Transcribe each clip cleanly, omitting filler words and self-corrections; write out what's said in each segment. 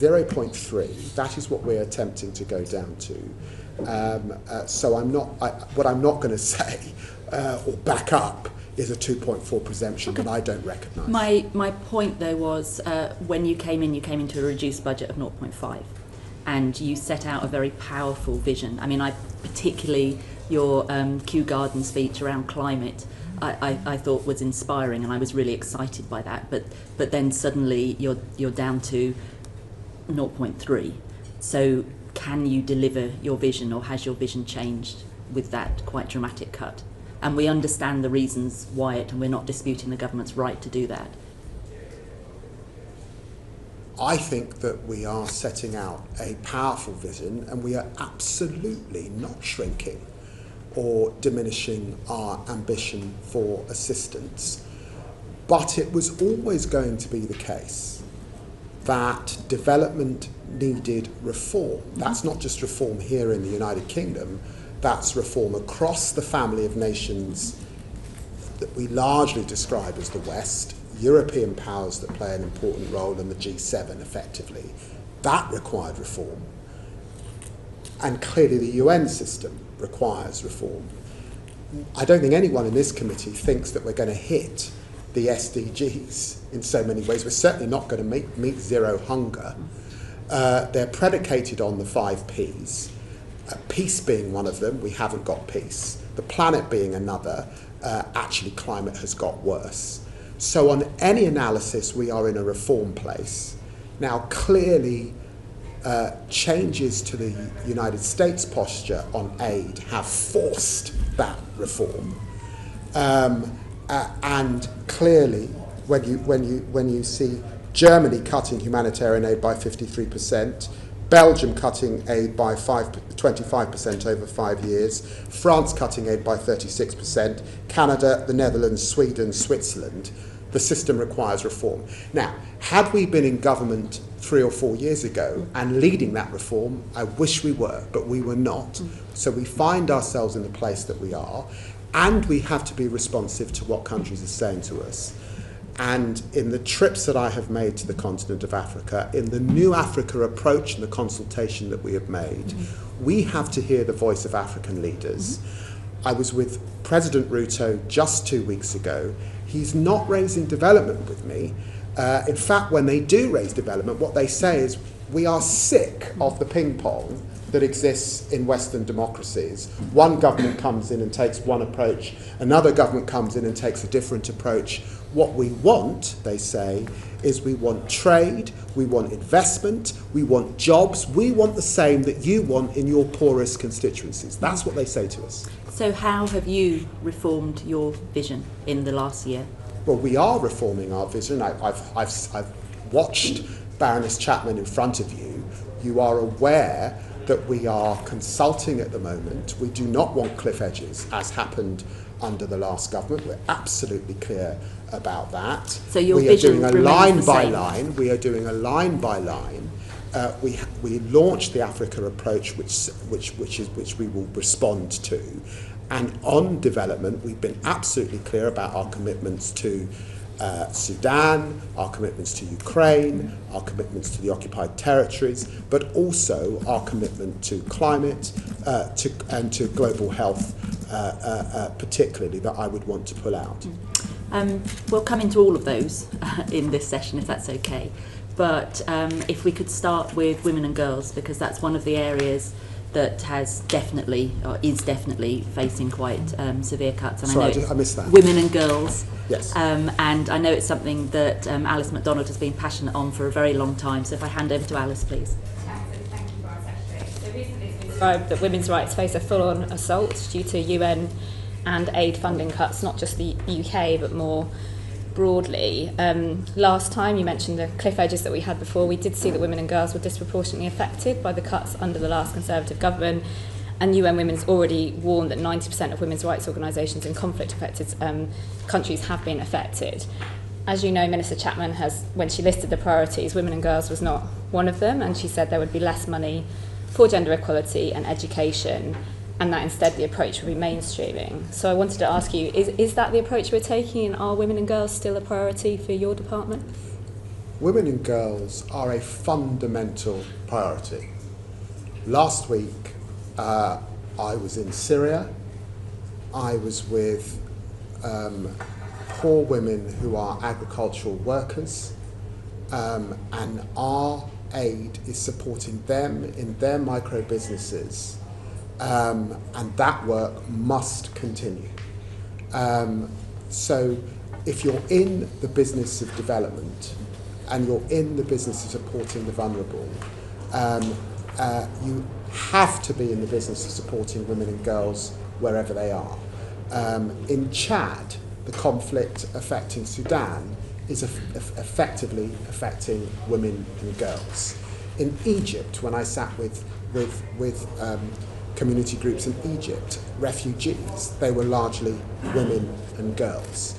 0.3, that is what we're attempting to go down to. So what I'm not going to say or back up is a 2.4 presumption that I don't recognise. My point though was when you came into a reduced budget of 0.5, and you set out a very powerful vision. I mean, particularly your Kew Garden speech around climate, I thought was inspiring, and I was really excited by that. But then suddenly you're down to 0.3. So can you deliver your vision, or has your vision changed with that quite dramatic cut? And we understand the reasons why and we're not disputing the government's right to do that. I think that we are setting out a powerful vision, and we are absolutely not shrinking or diminishing our ambition for assistance. But it was always going to be the case that development needed reform. That's not just reform here in the United Kingdom, that's reform across the family of nations that we largely describe as the West, European powers that play an important role in the G7 effectively. That required reform. And clearly the UN system requires reform. I don't think anyone in this committee thinks that we're going to hit the SDGs in so many ways. We're certainly not going to meet zero hunger. They're predicated on the 5 Ps. Peace being one of them, we haven't got peace. The planet being another, actually climate has got worse. So on any analysis, we are in a reform place. Now, clearly, changes to the United States posture on aid have forced that reform. And clearly, when you see Germany cutting humanitarian aid by 53%, Belgium cutting aid by 25% over 5 years, France cutting aid by 36%, Canada, the Netherlands, Sweden, Switzerland, the system requires reform. Now, had we been in government 3 or 4 years ago and leading that reform, I wish we were, but we were not. So we find ourselves in the place that we are, and we have to be responsive to what countries are saying to us. And in the trips that I have made to the continent of Africa, in the new Africa approach and the consultation that we have made, we have to hear the voice of African leaders. I was with President Ruto just 2 weeks ago. He's not raising development with me. In fact, when they do raise development, what they say is, we are sick of the ping pong that exists in Western democracies. One government comes in and takes one approach, another government comes in and takes a different approach. What we want, they say, is we want trade, we want investment, we want jobs, we want the same that you want in your poorest constituencies. That's what they say to us. So how have you reformed your vision in the last year? Well, we are reforming our vision. I've watched Baroness Chapman in front of you. You are aware that we are consulting at the moment. We do not want cliff edges, as happened under the last government. We're absolutely clear about that. So your vision remains the same? We are doing a line by line. We are doing a line by line. We launched the Africa approach, which we will respond to. And on development, we've been absolutely clear about our commitments to Sudan, our commitments to Ukraine, our commitments to the occupied territories, but also our commitment to climate and to global health, particularly, that I would want to pull out. We'll come into all of those in this session, if that's okay. But if we could start with women and girls, because that's one of the areas that has definitely, or is definitely, facing quite severe cuts. And Sorry, I missed that. Women and girls. Yes. And I know it's something that Alice MacDonald has been passionate on for a very long time. So if I hand over to Alice, please. Thank you, Foreign Secretary. So recently it's been described that women's rights face a full-on assault due to UN and aid funding cuts, not just the UK, but more broadly. Last time you mentioned the cliff edges that we had before. We did see that women and girls were disproportionately affected by the cuts under the last Conservative government, and UN Women's already warned that 90% of women's rights organisations in conflict-affected countries have been affected. As you know, Minister Chapman has, when she listed the priorities, women and girls was not one of them, and she said there would be less money for gender equality and education, and that instead the approach would be mainstreaming. So I wanted to ask you, is that the approach we're taking, and are women and girls still a priority for your department? women and girls are a fundamental priority. Last week, I was in Syria. I was with poor women who are agricultural workers, and our aid is supporting them in their micro businesses, and that work must continue. So if you're in the business of development and you're in the business of supporting the vulnerable, you have to be in the business of supporting women and girls wherever they are. In Chad, the conflict affecting Sudan is effectively affecting women and girls. In Egypt, when I sat with community groups in Egypt, refugees, they were largely women and girls.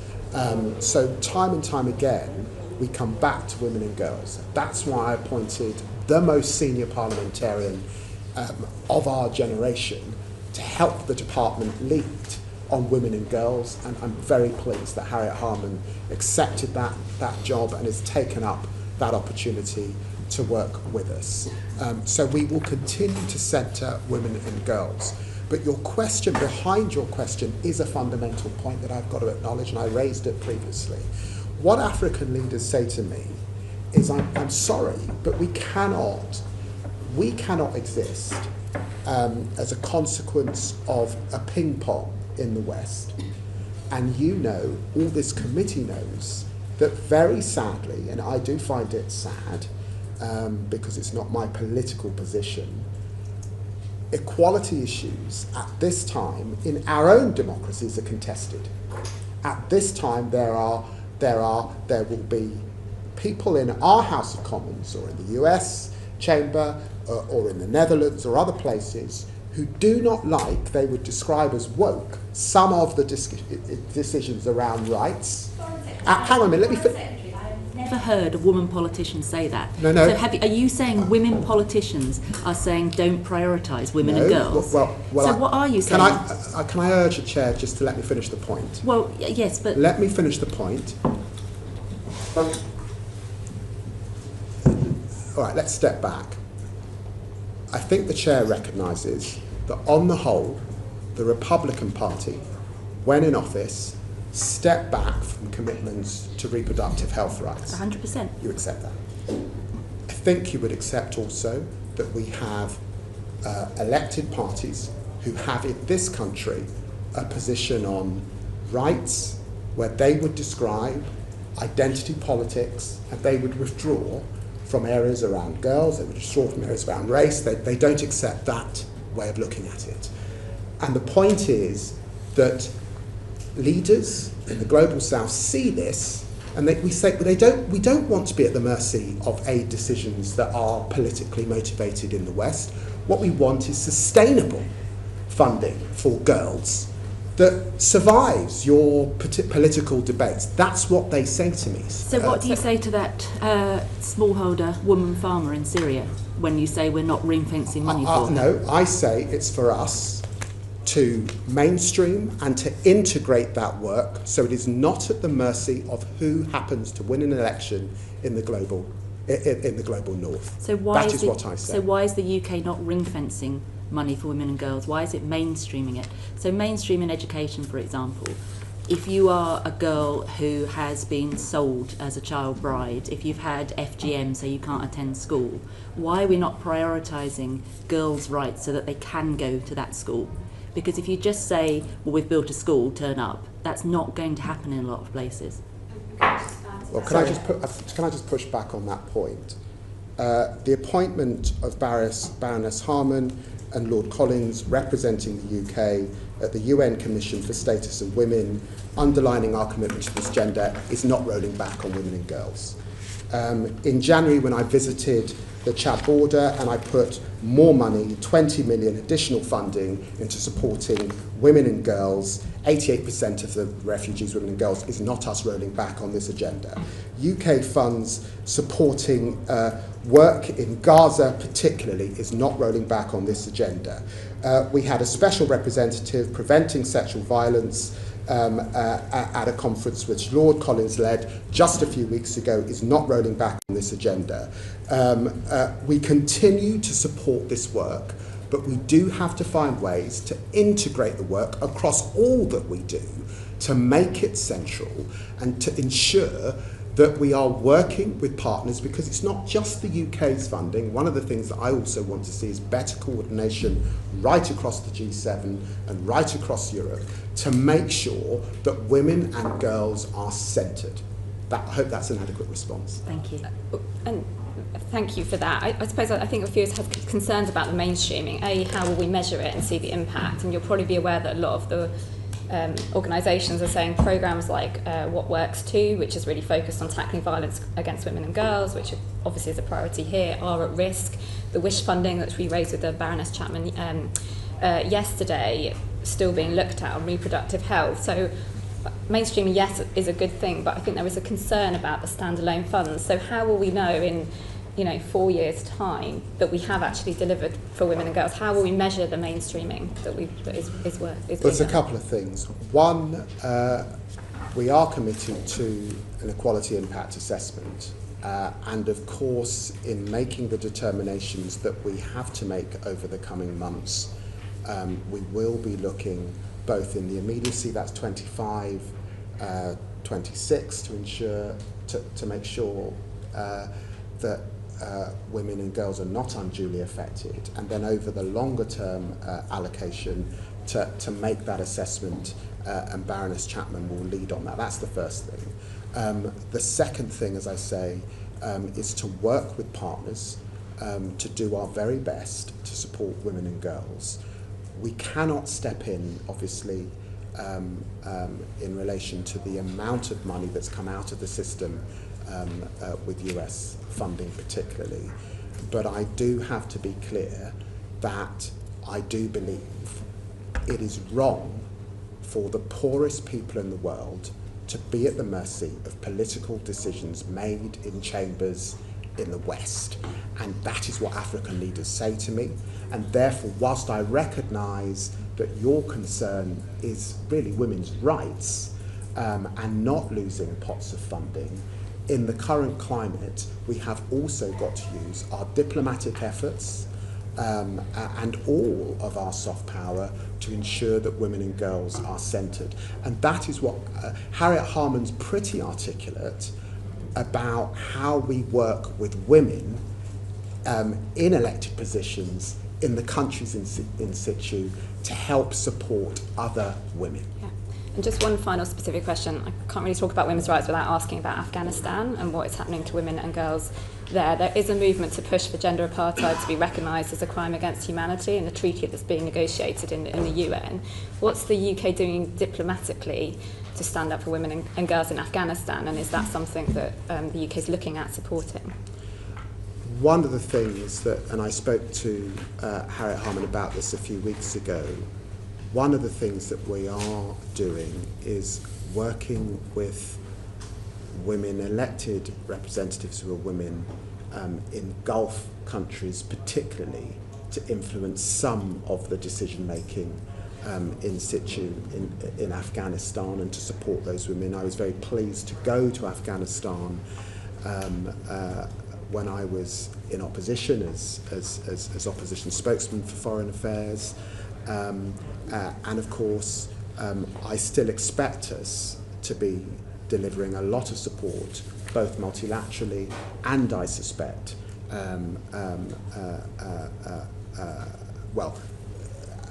So time and time again, we come back to women and girls. That's why I appointed the most senior parliamentarian of our generation to help the department lead on women and girls, and I'm very pleased that Harriet Harman accepted that job and has taken up that opportunity to work with us. So we will continue to centre women and girls. But your question, behind your question, is a fundamental point that I've got to acknowledge, and I raised it previously. What African leaders say to me is, I'm sorry, but we cannot exist as a consequence of a ping pong in the West. And you know, all this committee knows, that very sadly, and I do find it sad, because it's not my political position, equality issues at this time in our own democracies are contested. At this time there will be people in our House of Commons or in the US chamber or in the Netherlands or other places who do not like, they would describe as woke, some of the decisions around rights. Hang on a minute, let me finish. Never heard a woman politician say that. No. So are you saying women politicians are saying don't prioritise women and girls? Well, so what are you saying? Can I urge the chair just to let me finish the point? Well, yes, but... Let me finish the point. All right, let's step back. I think the chair recognises that on the whole, the Republican Party, when in office, step back from commitments to reproductive health rights. 100%. You accept that. I think you would accept also that we have elected parties who have in this country a position on rights where they would describe identity politics and they would withdraw from areas around girls, they would withdraw from areas around race. They don't accept that way of looking at it. And the point is that leaders in the global south see this, and we say we don't want to be at the mercy of aid decisions that are politically motivated in the West. What we want is sustainable funding for girls that survives your political debates. That's what they say to me. So what do you say to that smallholder woman farmer in Syria when you say we're not ring-fencing money for them? No, I say it's for us to mainstream and to integrate that work so it is not at the mercy of who happens to win an election in the global north. So why that is what I say. So why is the UK not ring-fencing money for women and girls? Why is it mainstreaming it? So mainstream in education, for example, if you are a girl who has been sold as a child bride, if you've had FGM so you can't attend school, why are we not prioritising girls' rights so that they can go to that school? Because if you just say, well, we've built a school, turn up, that's not going to happen in a lot of places. Well, can I just push back on that point? The appointment of Baroness Harman and Lord Collins representing the UK at the UN Commission for Status of Women, underlining our commitment to this gender, is not rolling back on women and girls. In January, when I visited the Chad border and I put more money, 20 million additional funding into supporting women and girls, 88% of the refugees, women and girls, is not us rolling back on this agenda. UK funds supporting work in Gaza particularly is not rolling back on this agenda. We had a special representative preventing sexual violence at a conference which Lord Collins led just a few weeks ago, is not rolling back on this agenda. We continue to support this work, but we do have to find ways to integrate the work across all that we do, to make it central and to ensure that we are working with partners, because it's not just the UK's funding. One of the things that I also want to see is better coordination right across the G7 and right across Europe to make sure that women and girls are centred. I hope that's an adequate response. Thank you. And thank you for that. I suppose I think a few of us have concerns about the mainstreaming. How will we measure it and see the impact? And you'll probably be aware that a lot of the organisations are saying programmes like What Works Too, which is really focused on tackling violence against women and girls, which obviously is a priority here, are at risk. The WISH funding, which we raised with the Baroness Chapman yesterday, still being looked at on reproductive health. So mainstreaming, yes, is a good thing, but I think there is a concern about the standalone funds. So how will we know in 4 years' time that we have actually delivered for women and girls? How will we measure the mainstreaming that is Well, there's a couple of things. One, we are committed to an equality impact assessment, and of course, in making the determinations that we have to make over the coming months, we will be looking both in the immediacy, that's 25, 26, to ensure to make sure that women and girls are not unduly affected, and then over the longer term allocation to make that assessment, and Baroness Chapman will lead on that. That's the first thing. The second thing, as I say, is to work with partners to do our very best to support women and girls. We cannot step in, obviously, in relation to the amount of money that's come out of the system with US funding particularly, but I do have to be clear that I do believe it is wrong for the poorest people in the world to be at the mercy of political decisions made in chambers in the West. And that is what African leaders say to me. And therefore, whilst I recognise that your concern is really women's rights and not losing pots of funding, in the current climate, we have also got to use our diplomatic efforts and all of our soft power to ensure that women and girls are centred. And that is what Harriet Harman's pretty articulate about how we work with women in elected positions in the countries in situ to help support other women. Yeah. And just one final specific question. I can't really talk about women's rights without asking about Afghanistan and what is happening to women and girls there. There is a movement to push for gender apartheid to be recognised as a crime against humanity in the treaty that's being negotiated in the UN. What's the UK doing diplomatically to stand up for women and girls in Afghanistan, and is that something that the UK is looking at supporting? One of the things that, and I spoke to Harriet Harman about this a few weeks ago, one of the things that we are doing is working with women, elected representatives who are women in Gulf countries particularly, to influence some of the decision making in situ in Afghanistan and to support those women. I was very pleased to go to Afghanistan when I was in opposition as opposition spokesman for foreign affairs. And of course, I still expect us to be delivering a lot of support, both multilaterally and, I suspect, well,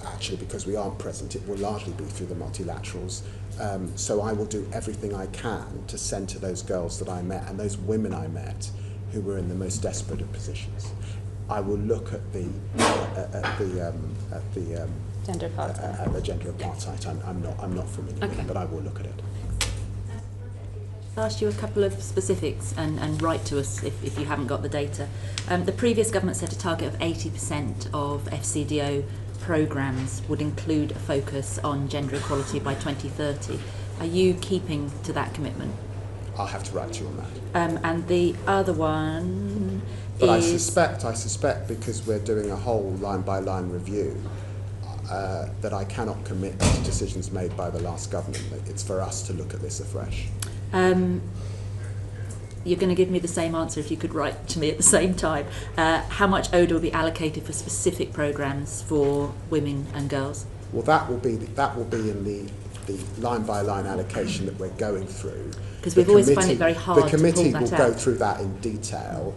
actually, because we aren't present, it will largely be through the multilaterals. So I will do everything I can to centre those girls that I met and those women I met who were in the most desperate of positions. I will look at the Gender apartheid. The gender apartheid. I'm not familiar with it, but I will look at it. I'll ask you a couple of specifics and write to us if you haven't got the data. The previous government set a target of 80% of FCDO programmes would include a focus on gender equality by 2030. Are you keeping to that commitment? I'll have to write to you on that. And the other one but is... I suspect because we're doing a whole line-by-line review, that I cannot commit to decisions made by the last government. It's for us to look at this afresh. You're going to give me the same answer if you could write to me at the same time. How much ODA will be allocated for specific programmes for women and girls? Well, that will be in the line-by-line allocation that we're going through. Because we've always found it very hard to pull that out. The committee will go through that in detail.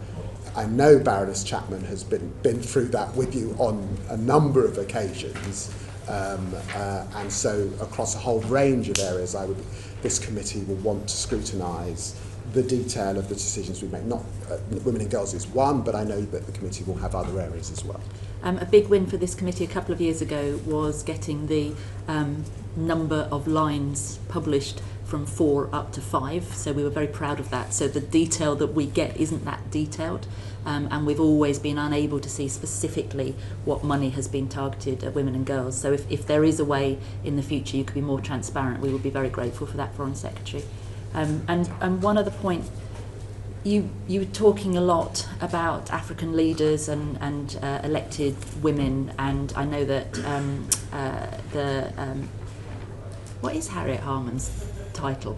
I know Baroness Chapman has been through that with you on a number of occasions, and so across a whole range of areas, this committee will want to scrutinise the detail of the decisions we make. Not women and girls is one, but I know that the committee will have other areas as well. A big win for this committee a couple of years ago was getting the number of lines published from 4 up to 5, so we were very proud of that. So the detail that we get isn't that detailed, and we've always been unable to see specifically what money has been targeted at women and girls. So if there is a way in the future you could be more transparent, we would be very grateful for that, Foreign Secretary. And one other point, you were talking a lot about African leaders and elected women, and I know that what is Harriet Harman's title?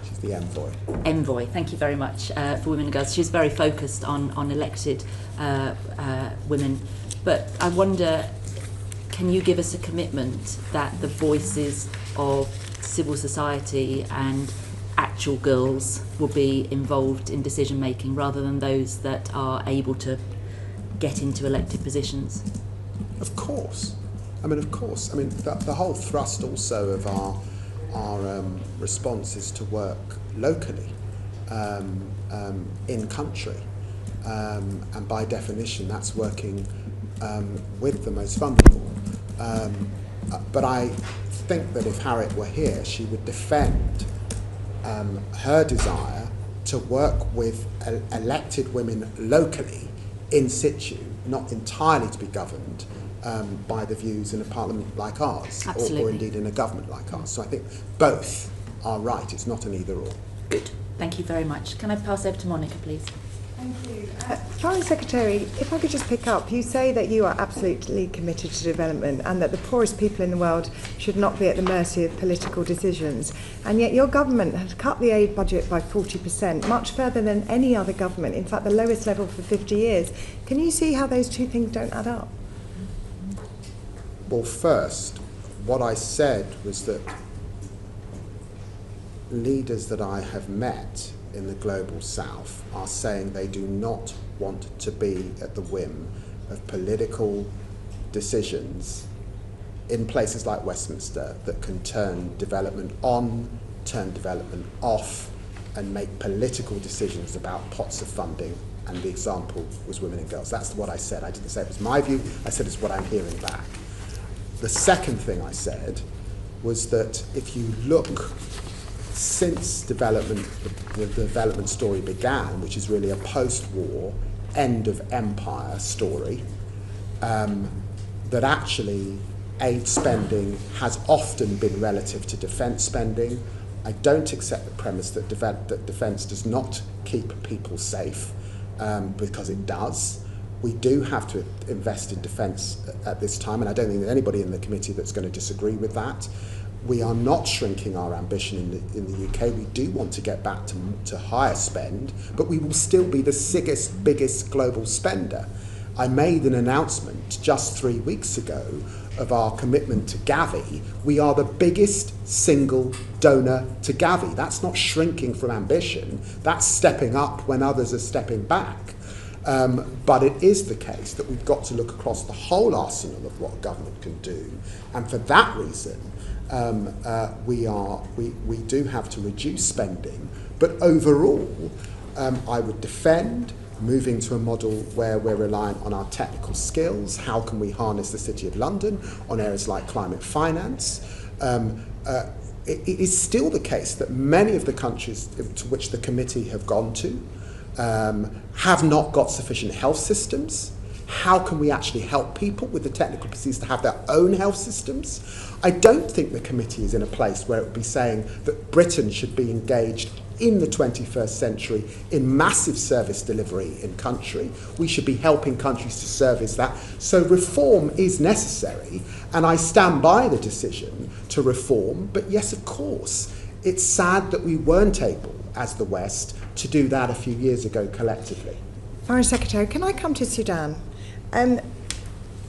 She's the envoy. Envoy. Thank you very much for women and girls. She's very focused on elected women, but I wonder, can you give us a commitment that the voices of civil society and actual girls will be involved in decision making rather than those that are able to get into elected positions? Of course. The whole thrust also of our response is to work locally, in country, and by definition that's working with the most vulnerable. But I think that if Harriet were here, she would defend her desire to work with elected women locally, in situ, not entirely to be governed by the views in a parliament like ours, or indeed in a government like ours. So I think both are right. It's not an either or. Good. Thank you very much. Can I pass over to Monica, please? Thank you. Foreign Secretary, if I could just pick up, you say that you are absolutely committed to development and that the poorest people in the world should not be at the mercy of political decisions. And yet your government has cut the aid budget by 40%, much further than any other government, in fact the lowest level for 50 years. Can you see how those two things don't add up? Well, first, what I said was that leaders that I have met in the global south are saying they do not want to be at the whim of political decisions in places like Westminster that can turn development on, turn development off, and make political decisions about pots of funding. And the example was women and girls. That's what I said. I didn't say it was my view. I said it's what I'm hearing back. The second thing I said was that if you look since development, the development story began, which is really a post-war, end of empire story, that actually aid spending has often been relative to defence spending. I don't accept the premise that defence does not keep people safe, because it does. We do have to invest in defence at this time, and I don't think there's anybody in the committee that's going to disagree with that. We are not shrinking our ambition in the UK. We do want to get back to higher spend, but we will still be the biggest global spender. I made an announcement just 3 weeks ago of our commitment to Gavi. We are the biggest single donor to Gavi. That's not shrinking from ambition. That's stepping up when others are stepping back. But it is the case that we've got to look across the whole arsenal of what government can do. And for that reason, we do have to reduce spending. But overall, I would defend moving to a model where we're reliant on our technical skills. How can we harness the City of London on areas like climate finance? It is still the case that many of the countries to which the committee have gone to have not got sufficient health systems. How can we actually help people with the technical procedures to have their own health systems? I don't think the committee is in a place where it would be saying that Britain should be engaged in the 21st century in massive service delivery in country. We should be helping countries to service that. So reform is necessary, and I stand by the decision to reform. But yes, of course, it's sad that we weren't able, as the West, to do that a few years ago collectively. Foreign Secretary, can I come to Sudan?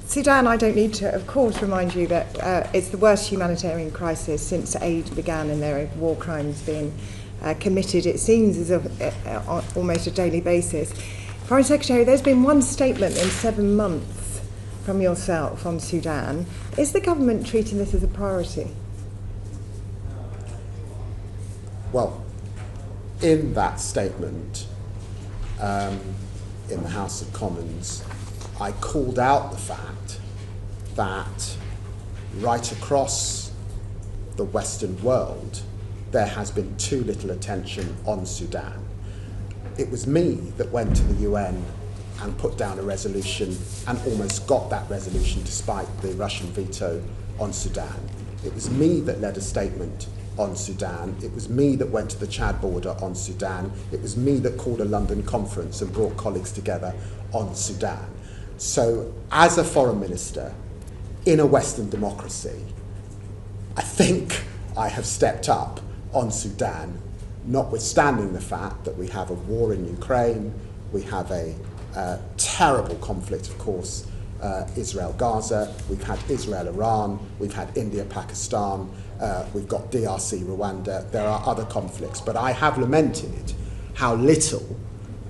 Sudan, I don't need to, of course, remind you that it's the worst humanitarian crisis since aid began, and there are war crimes being committed, it seems, as almost a daily basis. Foreign Secretary, there's been one statement in 7 months from yourself on Sudan. Is the government treating this as a priority? Well, in that statement, in the House of Commons, I called out the fact that right across the Western world, there has been too little attention on Sudan. It was me that went to the UN and put down a resolution and almost got that resolution despite the Russian veto on Sudan. It was me that led a statement on Sudan. It was me that went to the Chad border on Sudan. It was me that called a London conference and brought colleagues together on Sudan. So as a foreign minister in a Western democracy, I think I have stepped up on Sudan, notwithstanding the fact that we have a war in Ukraine, we have a terrible conflict, of course, Israel-Gaza, we've had Israel-Iran, we've had India-Pakistan, we've got DRC, Rwanda, there are other conflicts, but I have lamented how little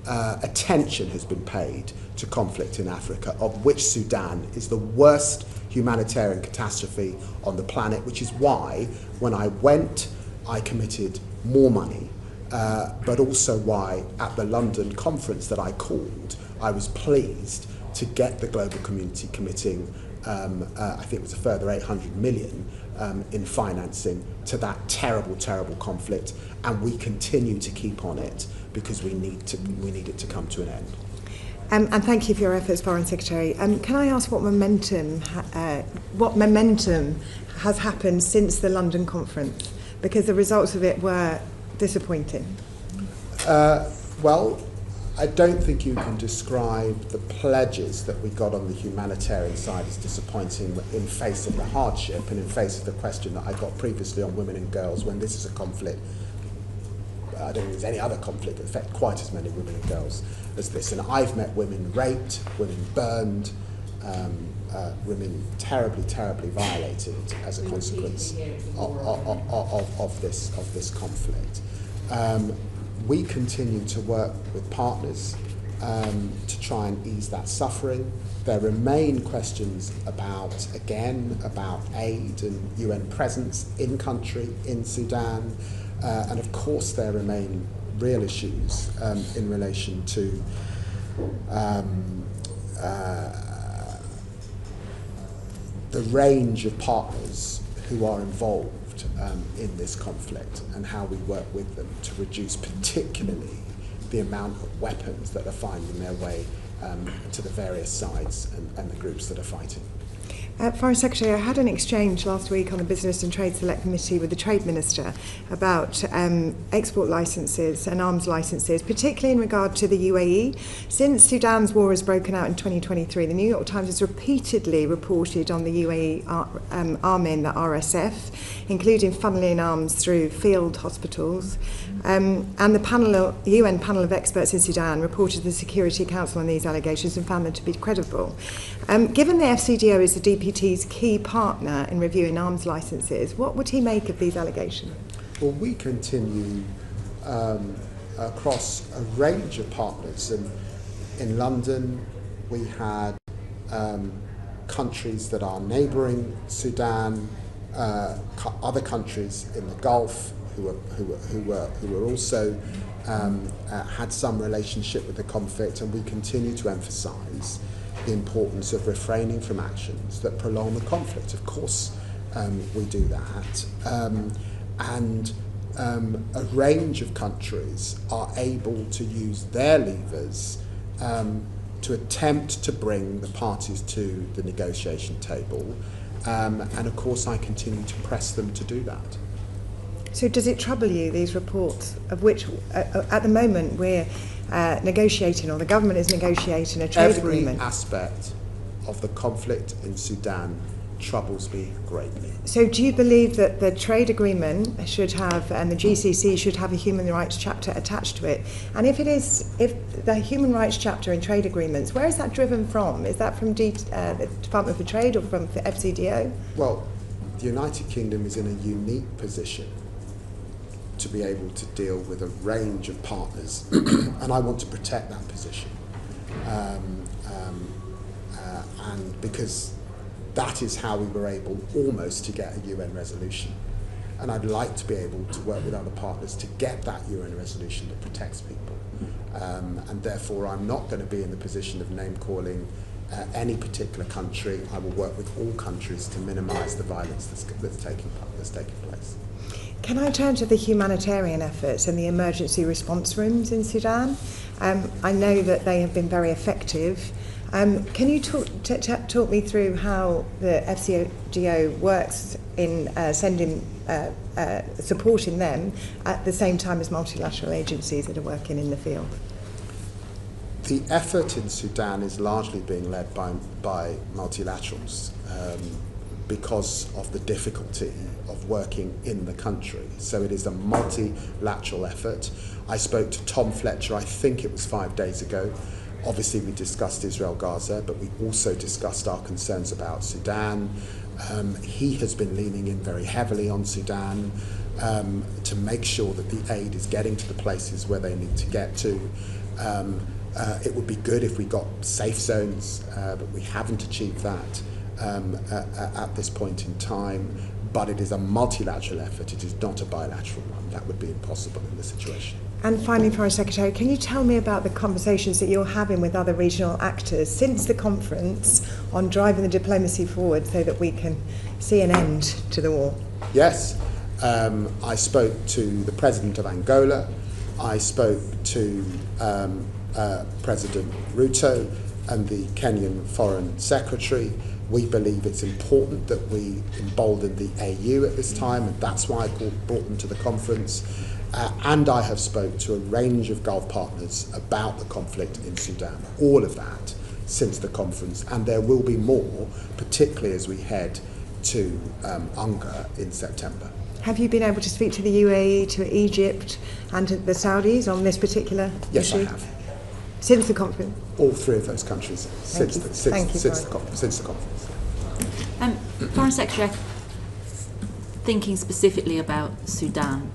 attention has been paid to conflict in Africa, of which Sudan is the worst humanitarian catastrophe on the planet, which is why when I went, I committed more money, but also why at the London conference that I called, I was pleased to get the global community committing, I think it was a further 800 million in financing to that terrible, terrible conflict, and we continue to keep on it because we need it to come to an end. And thank you for your efforts, Foreign Secretary. Can I ask what momentum has happened since the London conference? Because the results of it were disappointing. Well, I don't think you can describe the pledges that we got on the humanitarian side as disappointing in face of the hardship and in face of the question that I got previously on women and girls, when this is a conflict. I don't think there's any other conflict that affects quite as many women and girls as this. And I've met women raped, women burned, women terribly, terribly violated as a consequence of this conflict. We continue to work with partners to try and ease that suffering. There remain questions about aid and UN presence in country, in Sudan. And of course there remain real issues in relation to the range of partners who are involved in this conflict and how we work with them to reduce particularly the amount of weapons that are finding their way to the various sides and the groups that are fighting. Foreign Secretary, I had an exchange last week on the Business and Trade Select Committee with the Trade Minister about export licences and arms licences, particularly in regard to the UAE. Since Sudan's war has broken out in 2023, the New York Times has repeatedly reported on the UAE arming the RSF, including funneling arms through field hospitals. And the UN panel of experts in Sudan reported to the Security Council on these allegations and found them to be credible. Given the FCDO is the DPT's key partner in reviewing arms licences, what would he make of these allegations? Well, we continue across a range of partners. And in London, we had countries that are neighbouring Sudan, other countries in the Gulf who were also had some relationship with the conflict, and we continue to emphasise the importance of refraining from actions that prolong the conflict. Of course, we do that. And a range of countries are able to use their levers to attempt to bring the parties to the negotiation table. And of course, I continue to press them to do that. So does it trouble you, these reports, of which at the moment we're negotiating, or the government is negotiating a trade agreement? Every aspect of the conflict in Sudan troubles me greatly. So do you believe that the trade agreement should have, and the GCC should have, a human rights chapter attached to it? And if the human rights chapter in trade agreements, where is that driven from? Is that from the Department for Trade or from the FCDO? Well, the United Kingdom is in a unique position to be able to deal with a range of partners, and I want to protect that position. And because that is how we were able almost to get a UN resolution. And I'd like to be able to work with other partners to get that UN resolution that protects people. And therefore I'm not going to be in the position of name-calling any particular country. I will work with all countries to minimise the violence that's taking place. Can I turn to the humanitarian efforts and the emergency response rooms in Sudan? I know that they have been very effective. Can you talk me through how the FCDO works in supporting them at the same time as multilateral agencies that are working in the field? The effort in Sudan is largely being led by multilaterals because of the difficulty of working in the country. So it is a multilateral effort. I spoke to Tom Fletcher, I think it was 5 days ago. Obviously we discussed Israel-Gaza, but we also discussed our concerns about Sudan. He has been leaning in very heavily on Sudan to make sure that the aid is getting to the places where they need to get to. It would be good if we got safe zones, but we haven't achieved that at this point in time. But it is a multilateral effort, it is not a bilateral one. That would be impossible in this situation. And finally, Foreign Secretary, can you tell me about the conversations that you're having with other regional actors since the conference on driving the diplomacy forward so that we can see an end to the war? Yes, I spoke to the President of Angola, I spoke to President Ruto and the Kenyan Foreign Secretary. We believe it's important that we embolden the AU at this time, and that's why I brought them to the conference. And I have spoke to a range of Gulf partners about the conflict in Sudan, all of that since the conference, and there will be more, particularly as we head to UNGA in September. Have you been able to speak to the UAE, to Egypt and to the Saudis on this particular Yes, issue? I have. Since the conference? All three of those countries since the conference. Foreign Secretary, thinking specifically about Sudan,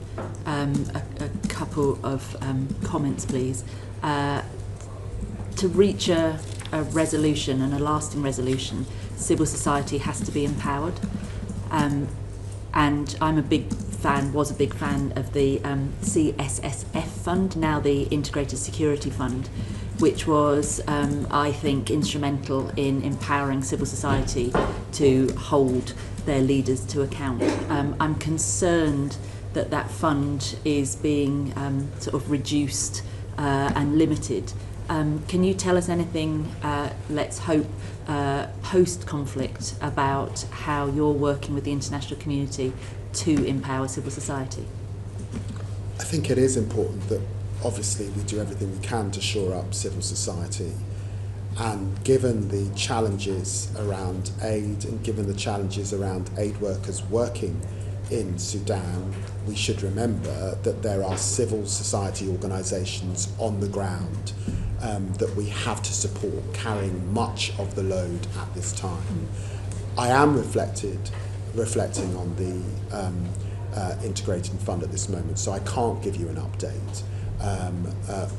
a couple of comments, please. To reach a resolution and a lasting resolution, civil society has to be empowered. And I'm was a big fan of the CSSF fund, now the Integrated Security Fund, which was, I think, instrumental in empowering civil society to hold their leaders to account. I'm concerned that that fund is being sort of reduced and limited. Can you tell us anything, let's hope, post-conflict about how you're working with the international community to empower civil society? I think it is important that obviously we do everything we can to shore up civil society, and given the challenges around aid and given the challenges around aid workers working in Sudan, we should remember that there are civil society organisations on the ground that we have to support, carrying much of the load at this time. I am reflecting on the integrated fund at this moment, so I can't give you an update,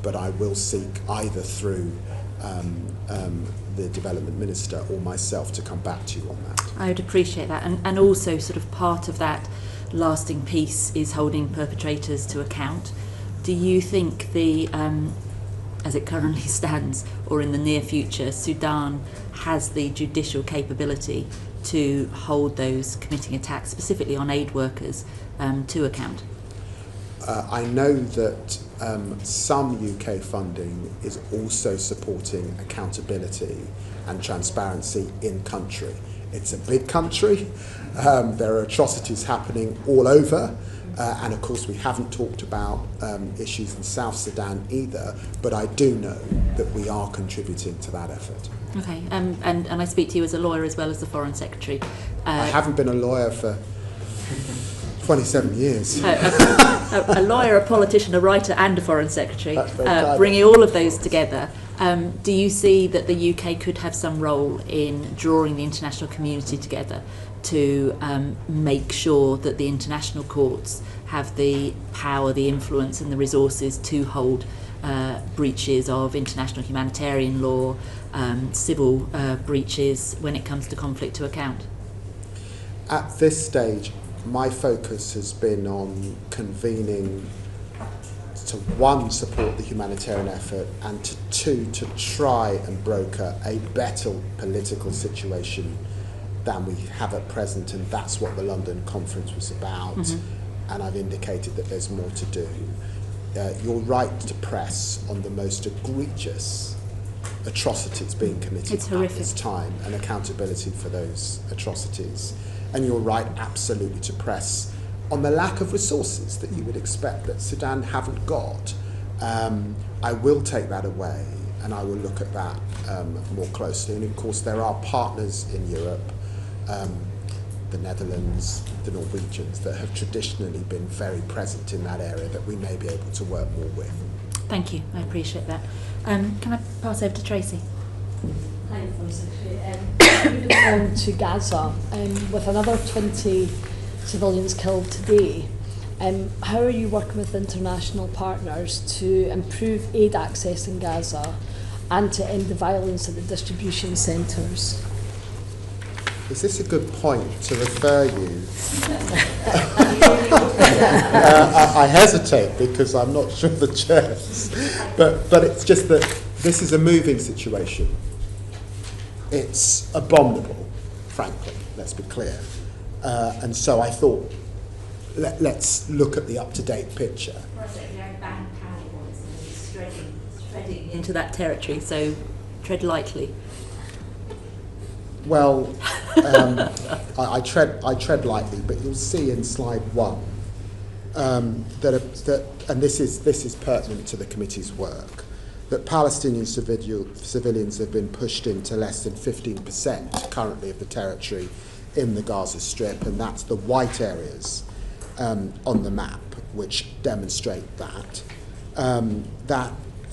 but I will seek either through the Development Minister or myself to come back to you on that. I would appreciate that, and also sort of part of that lasting peace is holding perpetrators to account. Do you think as it currently stands, or in the near future, Sudan has the judicial capability to hold those committing attacks, specifically on aid workers, to account? I know that some UK funding is also supporting accountability and transparency in country. It's a big country, there are atrocities happening all over, And of course, we haven't talked about issues in South Sudan either, but I do know that we are contributing to that effort. Okay, and I speak to you as a lawyer as well as the Foreign Secretary. I haven't been a lawyer for 27 years. A lawyer, a politician, a writer and a Foreign Secretary, bringing all of those together. Do you see that the UK could have some role in drawing the international community together to make sure that the international courts have the power, the influence and the resources to hold breaches of international humanitarian law, civil breaches when it comes to conflict to account? At this stage, my focus has been on convening to, one, support the humanitarian effort, and to two, to try and broker a better political situation than we have at present, and that's what the London conference was about. And I've indicated that there's more to do. You're right to press on the most egregious atrocities being committed at this time and accountability for those atrocities. And you're right absolutely to press on the lack of resources that you would expect that Sudan haven't got. I will take that away and I will look at that more closely. And of course there are partners in Europe, the Netherlands, the Norwegians, that have traditionally been very present in that area that we may be able to work more with. Thank you, I appreciate that. Can I pass over to Tracy? Hi, Foreign Secretary. Moving on to Gaza, with another 20 civilians killed today, how are you working with international partners to improve aid access in Gaza and to end the violence at the distribution centres? Is this a good point to refer you? I hesitate because I'm not sure the chairs, but it's just that this is a moving situation. It's abominable, frankly, let's be clear. And so I thought, let's look at the up-to-date picture. Treading into that territory, so tread lightly. Well, I tread lightly, but you'll see in slide 1 that and this is pertinent to the committee's work, that Palestinian civilians have been pushed into less than 15% currently of the territory in the Gaza Strip, and that's the white areas on the map which demonstrate that.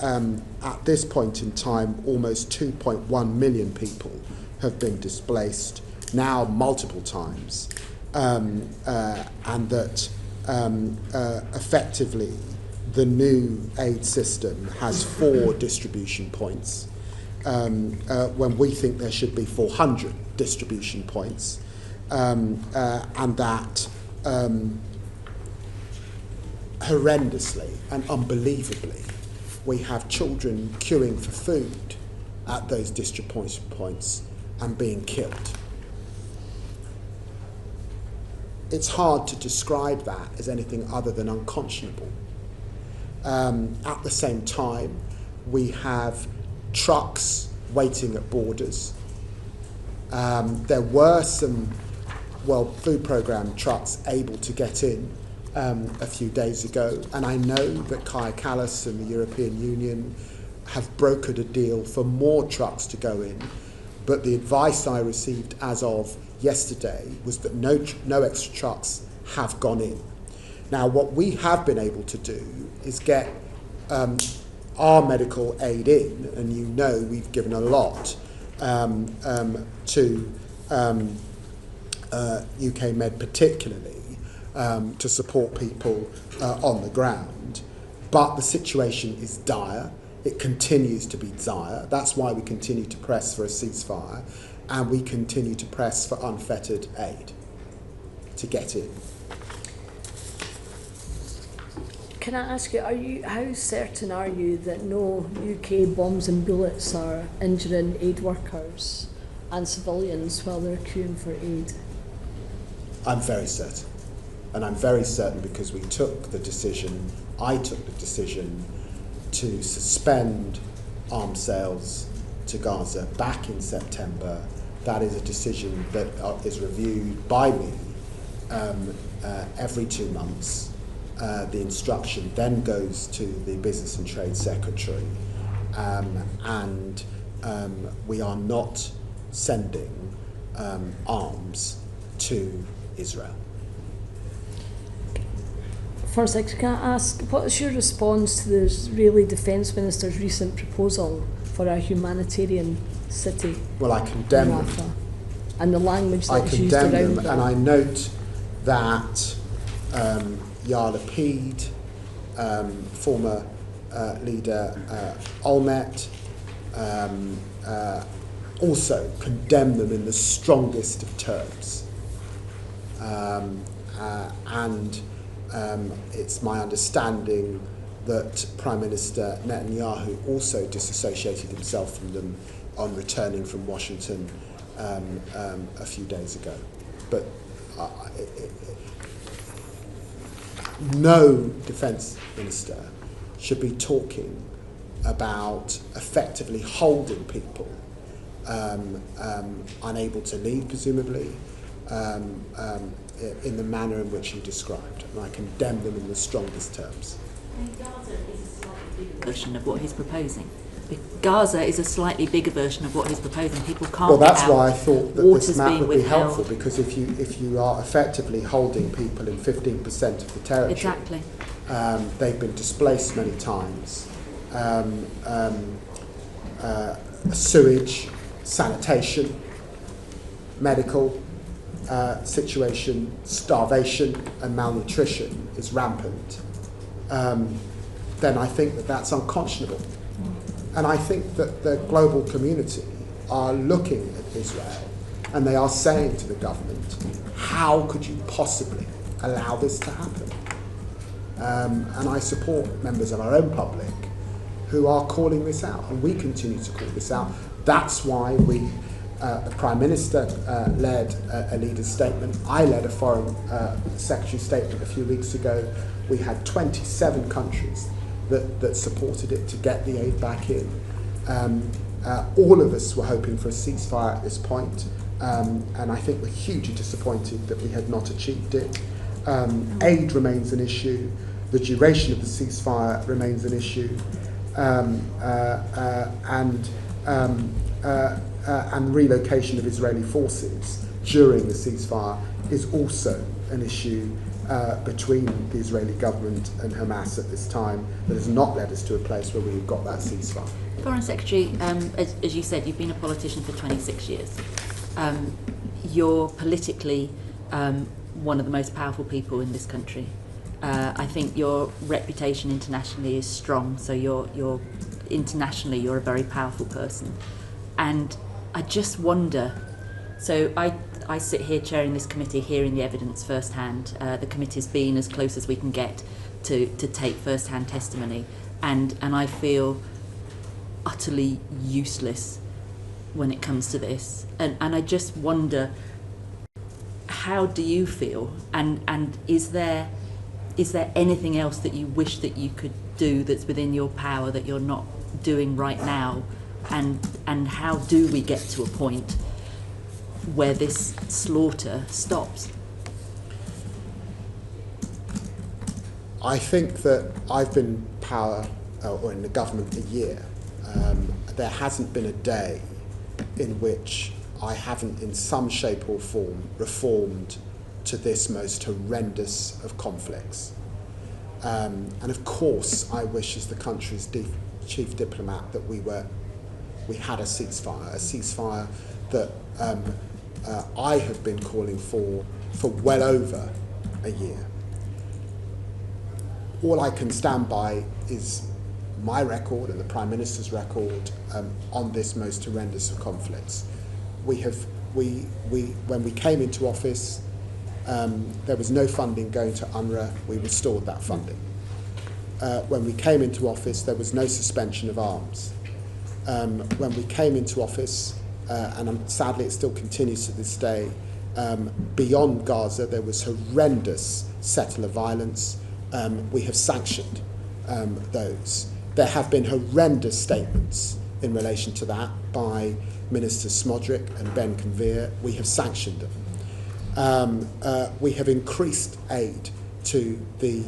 At this point in time, almost 2.1 million people have been displaced now multiple times, and that effectively the new aid system has 4 distribution points when we think there should be 400 distribution points, and that horrendously and unbelievably we have children queuing for food at those distribution points and being killed. It's hard to describe that as anything other than unconscionable. At the same time, we have trucks waiting at borders. There were some food programme trucks able to get in a few days ago, and I know that Kaja Kallas and the European Union have brokered a deal for more trucks to go in, but the advice I received as of yesterday was that no extra trucks have gone in. Now, what we have been able to do is get our medical aid in, and you know we've given a lot to UK Med particularly, to support people on the ground. But the situation is dire. It continues to be dire. That's why we continue to press for a ceasefire, and we continue to press for unfettered aid to get in. Can I ask you, how certain are you that no UK bombs and bullets are injuring aid workers and civilians while they're queuing for aid? I'm very certain. And I'm very certain because I took the decision to suspend arms sales to Gaza back in September. That is a decision that is reviewed by me every 2 months. the instruction then goes to the Business and Trade Secretary, and we are not sending arms to Israel. First, can I ask, what's your response to the Israeli Defence Minister's recent proposal for a humanitarian city? Well, I condemn in Rafah, them. And the language I that's used condemn around them, that. and I note that Yair Lapid, former leader Olmert, also condemned them in the strongest of terms. And it's my understanding that Prime Minister Netanyahu also disassociated himself from them on returning from Washington a few days ago. But no defence minister should be talking about effectively holding people unable to leave, presumably, in the manner in which you described. And I condemn them in the strongest terms. Gaza is a slightly bigger version of what he's proposing. Gaza is a slightly bigger version of what he's proposing. People can't. Well, that's get out. why I thought that Water's this map being would be withheld. helpful, because if you are effectively holding people in 15% of the territory, Exactly. They've been displaced many times. Sewage, sanitation, medical situation, starvation and malnutrition is rampant, then I think that that's unconscionable. And I think that the global community are looking at Israel and they are saying to the government, how could you possibly allow this to happen? And I support members of our own public who are calling this out, and we continue to call this out. That's why we, the Prime Minister led a leader's statement. I led a Foreign Secretary statement a few weeks ago. We had 27 countries that supported it to get the aid back in. All of us were hoping for a ceasefire at this point, and I think we're hugely disappointed that we had not achieved it. Aid remains an issue. The duration of the ceasefire remains an issue, and relocation of Israeli forces during the ceasefire is also an issue between the Israeli government and Hamas at this time that has not led us to a place where we've got that ceasefire. Foreign Secretary, as you said, you've been a politician for 26 years. You're politically one of the most powerful people in this country. I think your reputation internationally is strong, so you're internationally you're a very powerful person. And I just wonder, so I sit here chairing this committee, hearing the evidence firsthand. The committee's been as close as we can get to take first-hand testimony, and I feel utterly useless when it comes to this. And I just wonder, how do you feel? And is there anything else that you wish that you could do that's within your power that you're not doing right now? And how do we get to a point where this slaughter stops? I think that I've been in power or in the government a year. There hasn't been a day in which I haven't in some shape or form reformed to this most horrendous of conflicts. And of course I wish, as the country's chief diplomat, that we had a ceasefire that I have been calling for well over a year. All I can stand by is my record and the Prime Minister's record on this most horrendous of conflicts. When we came into office, there was no funding going to UNRWA. We restored that funding. When we came into office, there was no suspension of arms. When we came into office, and sadly it still continues to this day, beyond Gaza there was horrendous settler violence. We have sanctioned those. There have been horrendous statements in relation to that by Ministers Smodrick and Ben Conveer. We have sanctioned them. We have increased aid to the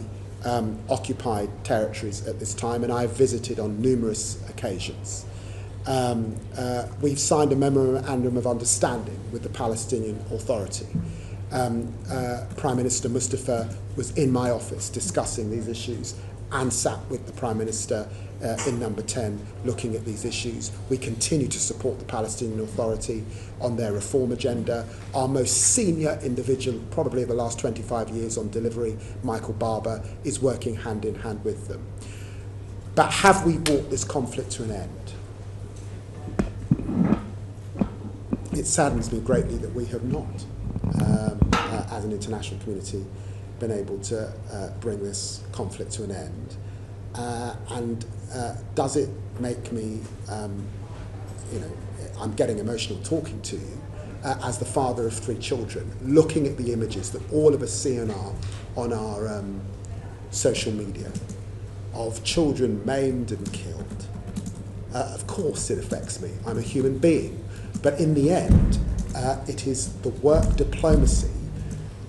occupied territories at this time, and I've visited on numerous occasions. We've signed a memorandum of understanding with the Palestinian Authority. Prime Minister Mustafa was in my office discussing these issues and sat with the Prime Minister in number 10 looking at these issues. We continue to support the Palestinian Authority on their reform agenda. Our most senior individual, probably of the last 25 years on delivery, Michael Barber, is working hand in hand with them. But have we brought this conflict to an end? It saddens me greatly that we have not, as an international community, been able to bring this conflict to an end. And does it make me, I'm getting emotional talking to you, as the father of 3 children, looking at the images that all of us see on our social media of children maimed and killed. Of course it affects me. I'm a human being. But in the end, it is the work diplomatically,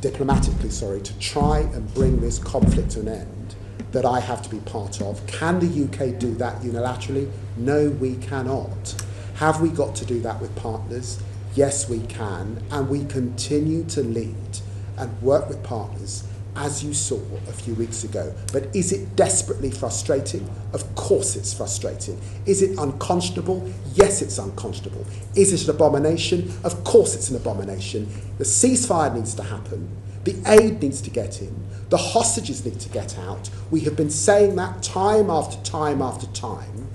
to try and bring this conflict to an end that I have to be part of. Can the UK do that unilaterally? No, we cannot. Have we got to do that with partners? Yes, we can. And we continue to lead and work with partners, as you saw a few weeks ago. But is it desperately frustrating? Of course it's frustrating. Is it unconscionable? Yes, it's unconscionable. Is it an abomination? Of course it's an abomination. The ceasefire needs to happen. The aid needs to get in. The hostages need to get out. We have been saying that time after time after time.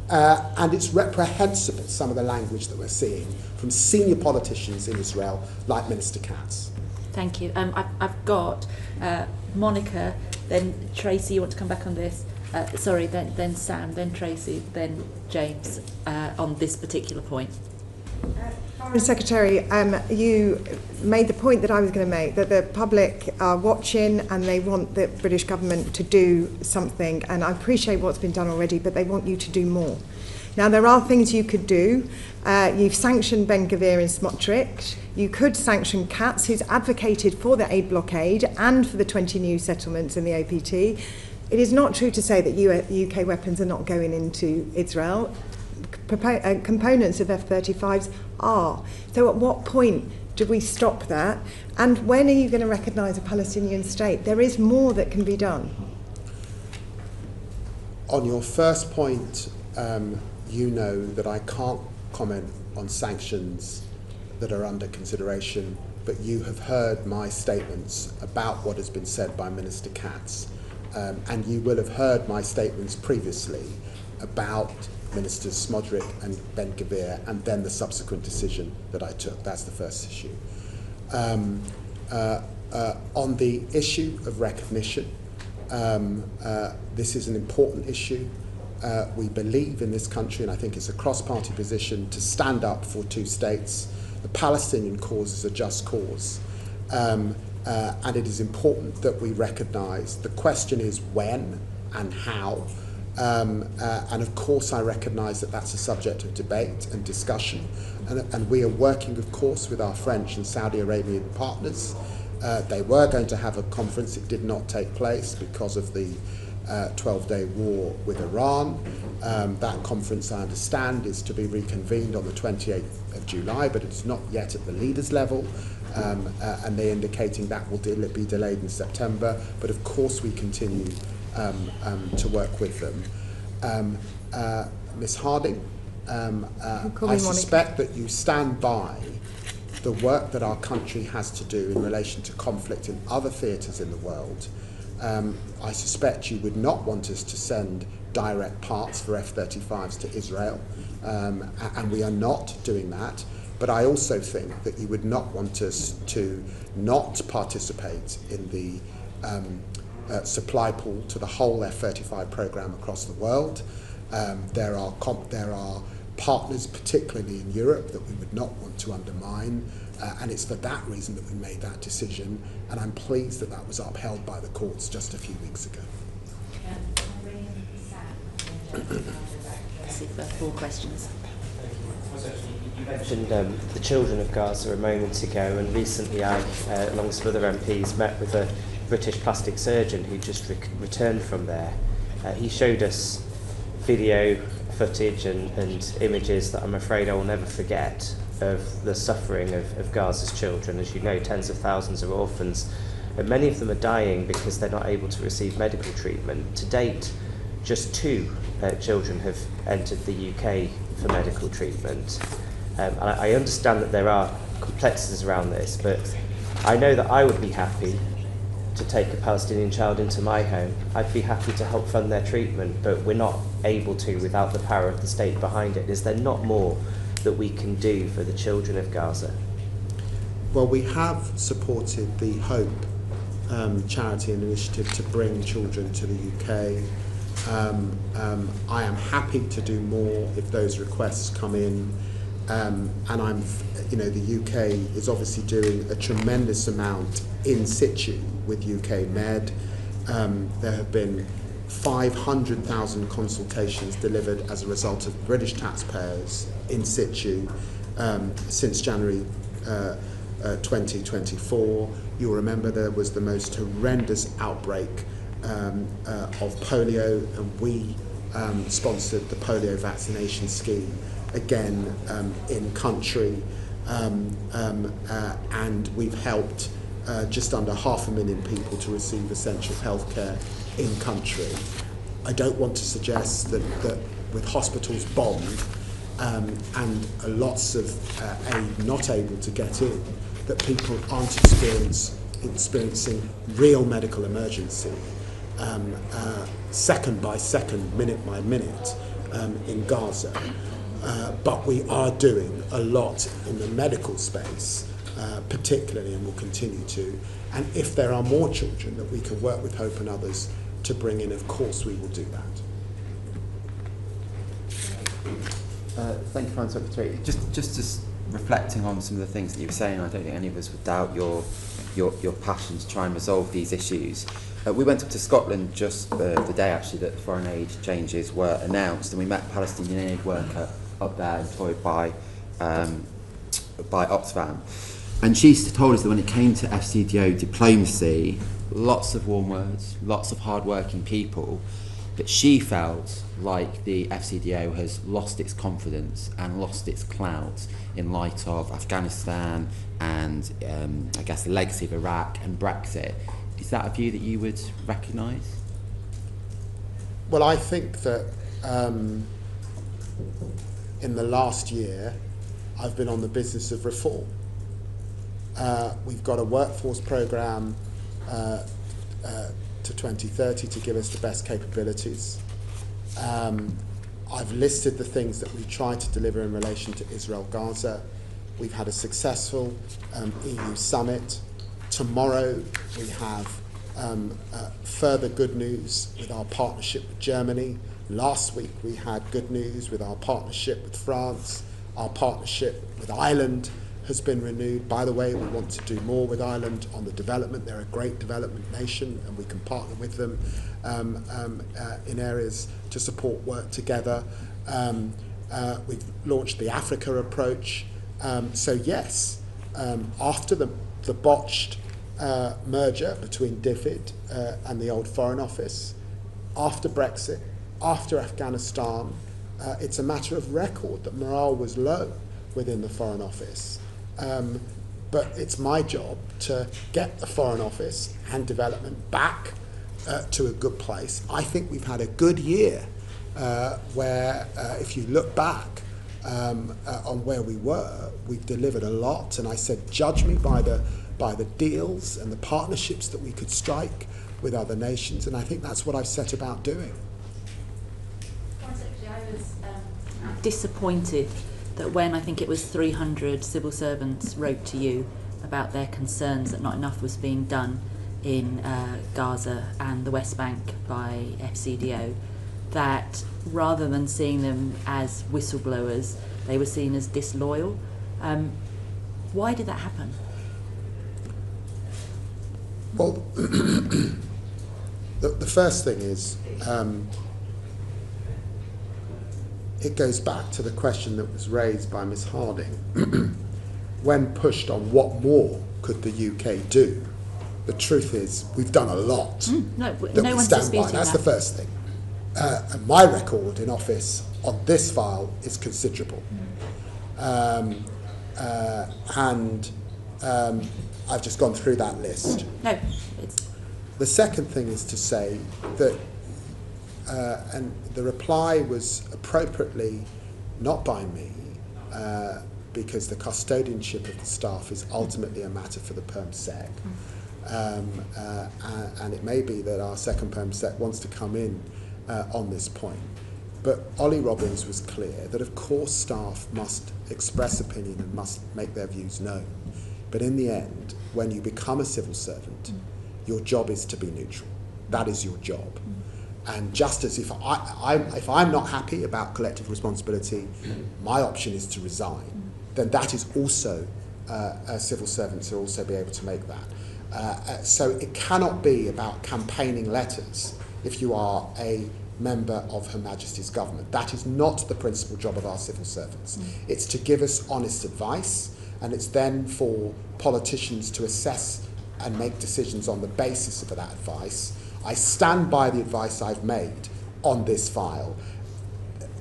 And it's reprehensible, some of the language that we're seeing from senior politicians in Israel, like Minister Katz. Thank you. I've got Monica, then Tracy. You want to come back on this? Then Sam, then Tracy, then James on this particular point. Foreign Secretary, you made the point that I was going to make, that the public are watching and they want the British government to do something, and I appreciate what's been done already, but they want you to do more. Now, there are things you could do. You've sanctioned Ben Gvir in Smotrich. You could sanction Katz, who's advocated for the aid blockade and for the 20 new settlements in the APT. It is not true to say that UK weapons are not going into Israel. Components of F-35s are. So at what point do we stop that? And when are you going to recognise a Palestinian state? There is more that can be done. On your first point, you know that I can't comment on sanctions that are under consideration, but you have heard my statements about what has been said by Minister Katz, and you will have heard my statements previously about Ministers Smotrich and Ben Gvir, and then the subsequent decision that I took. That's the first issue. On the issue of recognition, this is an important issue. We believe in this country, and I think it's a cross-party position, to stand up for 2 states. The Palestinian cause is a just cause, and it is important that we recognise. The question is when and how, and of course I recognise that that's a subject of debate and discussion, and we are working, of course, with our French and Saudi Arabian partners. They were going to have a conference. It did not take place because of the 12-day war with Iran. That conference, I understand, is to be reconvened on the 28th of July, but it's not yet at the leaders' level, and they're indicating that will be delayed in September. But of course we continue to work with them. Ms. Harding, I suspect that you stand by the work that our country has to do in relation to conflict in other theatres in the world. I suspect you would not want us to send direct parts for F-35s to Israel, and we are not doing that. But I also think that you would not want us to not participate in the supply pool to the whole F-35 programme across the world. There are partners, particularly in Europe, that we would not want to undermine. And it's for that reason that we made that decision, and I'm pleased that that was upheld by the courts just a few weeks ago. Four questions. You mentioned the children of Gaza a moment ago, and recently I, along with some other MPs, met with the British plastic surgeon who just returned from there. He showed us video footage and images that I'm afraid I will never forget of the suffering of Gaza's children. As you know, tens of thousands are orphans, and many of them are dying because they're not able to receive medical treatment. To date, just 2 children have entered the UK for medical treatment. And I understand that there are complexities around this, but I know that I would be happy to take a Palestinian child into my home. I'd be happy to help fund their treatment, but we're not able to without the power of the state behind it. Is there not more that we can do for the children of Gaza? Well, we have supported the Hope charity and initiative to bring children to the UK. I am happy to do more if those requests come in. And the UK is obviously doing a tremendous amount in situ with UK Med. There have been 500,000 consultations delivered as a result of British taxpayers in situ since January 2024. You'll remember there was the most horrendous outbreak of polio, and we sponsored the polio vaccination scheme again in country, and we've helped just under 500,000 people to receive essential healthcare in country. I don't want to suggest that with hospitals bombed and lots of aid not able to get in, that people aren't experiencing real medical emergency second by second, minute by minute in Gaza. But we are doing a lot in the medical space, particularly, and will continue to. And if there are more children that we can work with Hope and others to bring in, of course we will do that. Thank you, Foreign Secretary. Just reflecting on some of the things that you were saying, I don't think any of us would doubt your passion to try and resolve these issues. We went up to Scotland just the day actually that the foreign aid changes were announced, and we met a Palestinian aid worker up there employed by Oxfam. And she told us that when it came to FCDO diplomacy, lots of warm words, lots of hard-working people, but she felt like the FCDO has lost its confidence and lost its clout in light of Afghanistan and I guess the legacy of Iraq and Brexit. Is that a view that you would recognise? Well, I think that in the last year I've been on the business of reform. We've got a workforce programme to 2030 to give us the best capabilities. I've listed the things that we tried to deliver in relation to Israel-Gaza. We've had a successful EU summit. Tomorrow we have further good news with our partnership with Germany. Last week we had good news with our partnership with France. Our partnership with Ireland has been renewed. By the way, we want to do more with Ireland on the development. They're a great development nation and we can partner with them in areas to support work together. We've launched the Africa approach. So yes, after the botched merger between DFID and the old Foreign Office, after Brexit, after Afghanistan, it's a matter of record that morale was low within the Foreign Office. But it's my job to get the Foreign Office and development back to a good place. I think we've had a good year where if you look back on where we were, we've delivered a lot. And I said, judge me by the deals and the partnerships that we could strike with other nations. And I think that's what I've set about doing. I was disappointed that when I think it was 300 civil servants wrote to you about their concerns that not enough was being done in Gaza and the West Bank by FCDO, that rather than seeing them as whistleblowers, they were seen as disloyal. Why did that happen? Well, the first thing is it goes back to the question that was raised by Ms. Harding. When pushed on what more could the UK do, The truth is, we've done a lot No, that no we one's stand by. disputing That's that. the first thing. And my record in office on this file is considerable. I've just gone through that list. No, it's The second thing is to say that, and the reply was appropriately not by me, because the custodianship of the staff is ultimately a matter for the Perm Sec. And it may be that our second Perm Sec wants to come in on this point. But Ollie Robbins was clear that of course staff must express opinion and must make their views known. But in the end, when you become a civil servant, your job is to be neutral. That is your job. And just as if I'm not happy about collective responsibility, my option is to resign, then that is also, civil servants will also be able to make that. So it cannot be about campaigning letters if you are a member of Her Majesty's government. That is not the principal job of our civil servants. It's to give us honest advice, and it's then for politicians to assess and make decisions on the basis of that advice. I stand by the advice I've made on this file.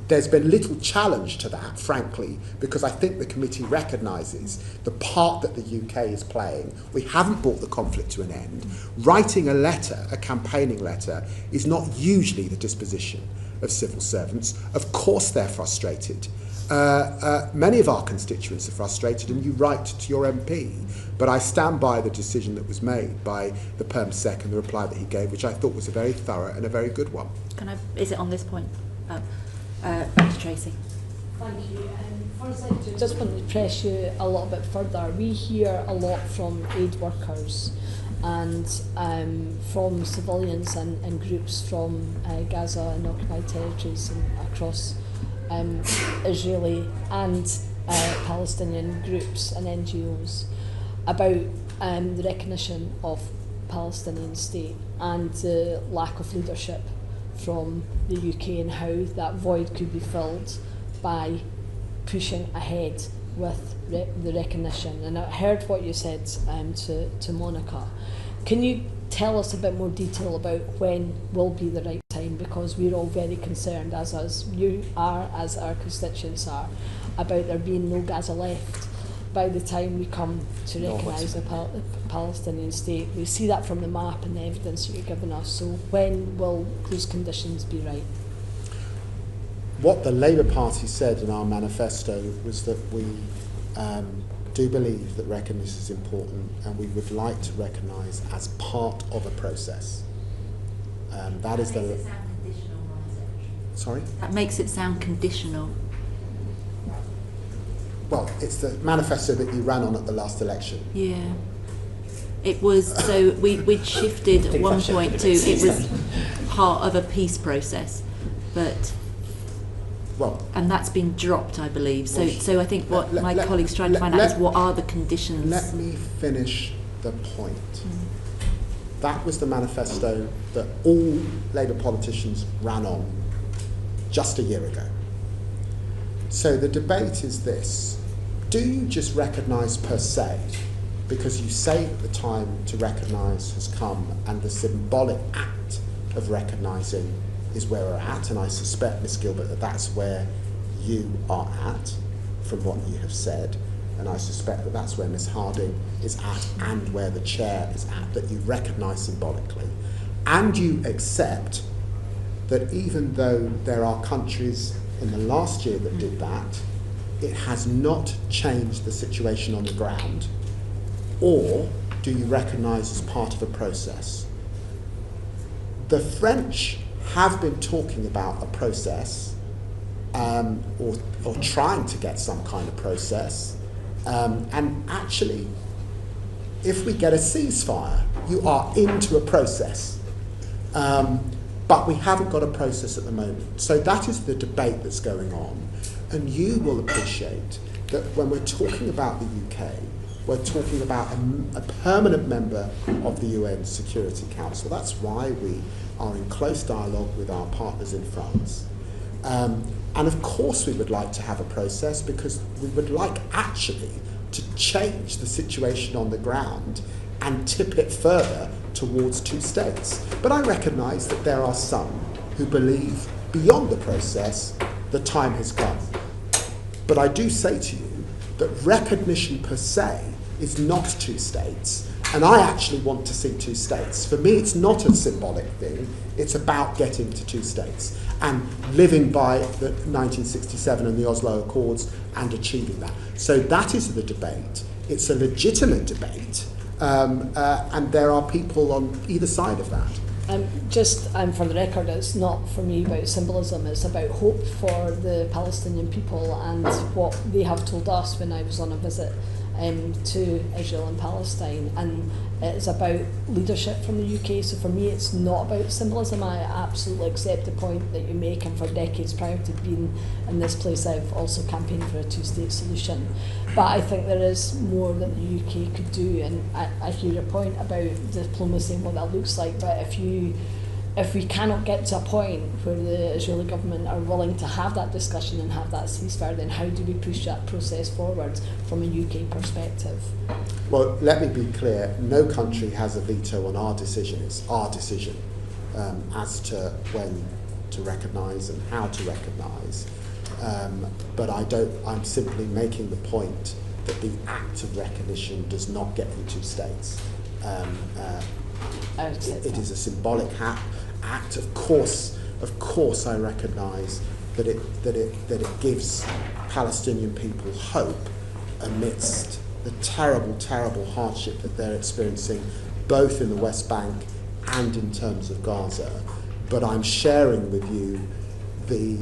There's been little challenge to that, frankly, because I think the committee recognises the part that the UK is playing. We haven't brought the conflict to an end. Writing a letter, a campaigning letter, is not usually the disposition of civil servants. Of course they're frustrated. Many of our constituents are frustrated, and you write to your MP. But I stand by the decision that was made by the Perm Sec and the reply that he gave, which I thought was a very thorough and a very good one. Is it on this point? Back to Tracy. Thank you. First, I just want to press you a little bit further. We hear a lot from aid workers and from civilians and groups from Gaza and occupied territories and across Israeli and Palestinian groups and NGOs about the recognition of Palestinian state and the lack of leadership from the UK and how that void could be filled by pushing ahead with the recognition. And I heard what you said to Monica. Can you tell us a bit more detail about when will be the right time, because we're all very concerned, as you are, as our constituents are, about there being no Gaza left by the time we come to recognise the Palestinian state. We see that from the map and the evidence that you're giving us. So when will those conditions be right? What the Labour Party said in our manifesto was that we do believe that recognition is important, and we would like to recognise as part of a process. That is the. Makes it sound conditional, Sorry? That makes it sound conditional. Well, it's the manifesto that you ran on at the last election. Yeah. It was, so we'd shifted at one point to, it was part of a peace process, but, Well, and that's been dropped, I believe. So I think what my colleagues trying to find out is what are the conditions. let me finish the point. That was the manifesto that all Labour politicians ran on just a year ago. So the debate is this: do you just recognise per se, because you say that the time to recognise has come and the symbolic act of recognising is where we're at, and I suspect, Miss Gilbert, that that's where you are at from what you have said, and I suspect that that's where Miss Harding is at and where the chair is at, that you recognise symbolically, and you accept that even though there are countries in the last year that did that, it has not changed the situation on the ground? Or do you recognise as part of a process? The French have been talking about a process, or trying to get some kind of process, and actually, if we get a ceasefire, you are into a process. But we haven't got a process at the moment. So that is the debate that's going on. And you will appreciate that when we're talking about the UK, we're talking about a permanent member of the UN Security Council. That's why we are in close dialogue with our partners in France. And of course we would like to have a process, because we would like actually to change the situation on the ground and tip it further towards two states. But I recognise that there are some who believe beyond the process the time has come. But I do say to you that recognition per se is not two states, and I actually want to see two states. For me, it's not a symbolic thing, it's about getting to two states and living by the 1967 and the Oslo Accords and achieving that. So that is the debate. It's a legitimate debate, and there are people on either side of that. Just for the record, it's not for me about symbolism, it's about hope for the Palestinian people and what they have told us when I was on a visit to Israel and Palestine, and it's about leadership from the UK. So for me, it's not about symbolism. I absolutely accept the point that you make, and for decades prior to being in this place, I've also campaigned for a two-state solution. But I think there is more that the UK could do, and I hear your point about diplomacy and what that looks like, but if we cannot get to a point where the Israeli government are willing to have that discussion and have that ceasefire, then how do we push that process forward from a UK perspective? Well, let me be clear, no country has a veto on our decision. It's our decision as to when to recognise and how to recognise. But I'm simply making the point that the act of recognition does not get you two states. It is a symbolic act. Of course, I recognise that it gives Palestinian people hope amidst the terrible, terrible hardship that they're experiencing, both in the West Bank and in terms of Gaza. But I'm sharing with you the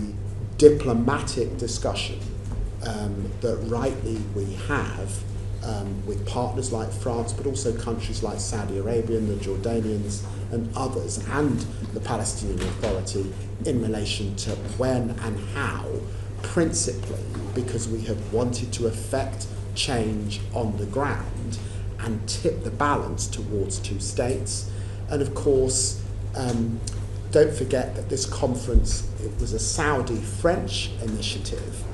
diplomatic discussion that rightly we have with partners like France, but also countries like Saudi Arabia and the Jordanians and others, and the Palestinian Authority, in relation to when and how, principally because we have wanted to effect change on the ground and tip the balance towards two states. And of course, don't forget that this conference, it was a Saudi-French initiative.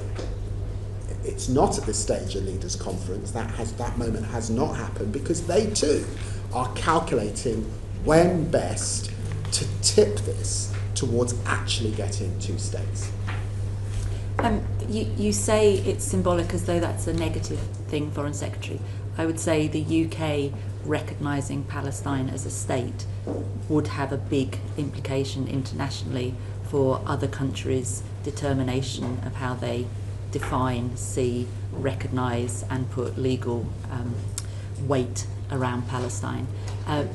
It's not at this stage a leaders' conference. That moment has not happened, because they too are calculating when best to tip this towards actually getting two states. You say it's symbolic as though that's a negative thing, Foreign Secretary. I would say the UK recognising Palestine as a state would have a big implication internationally for other countries' determination of how they define, see, recognise and put legal weight around Palestine.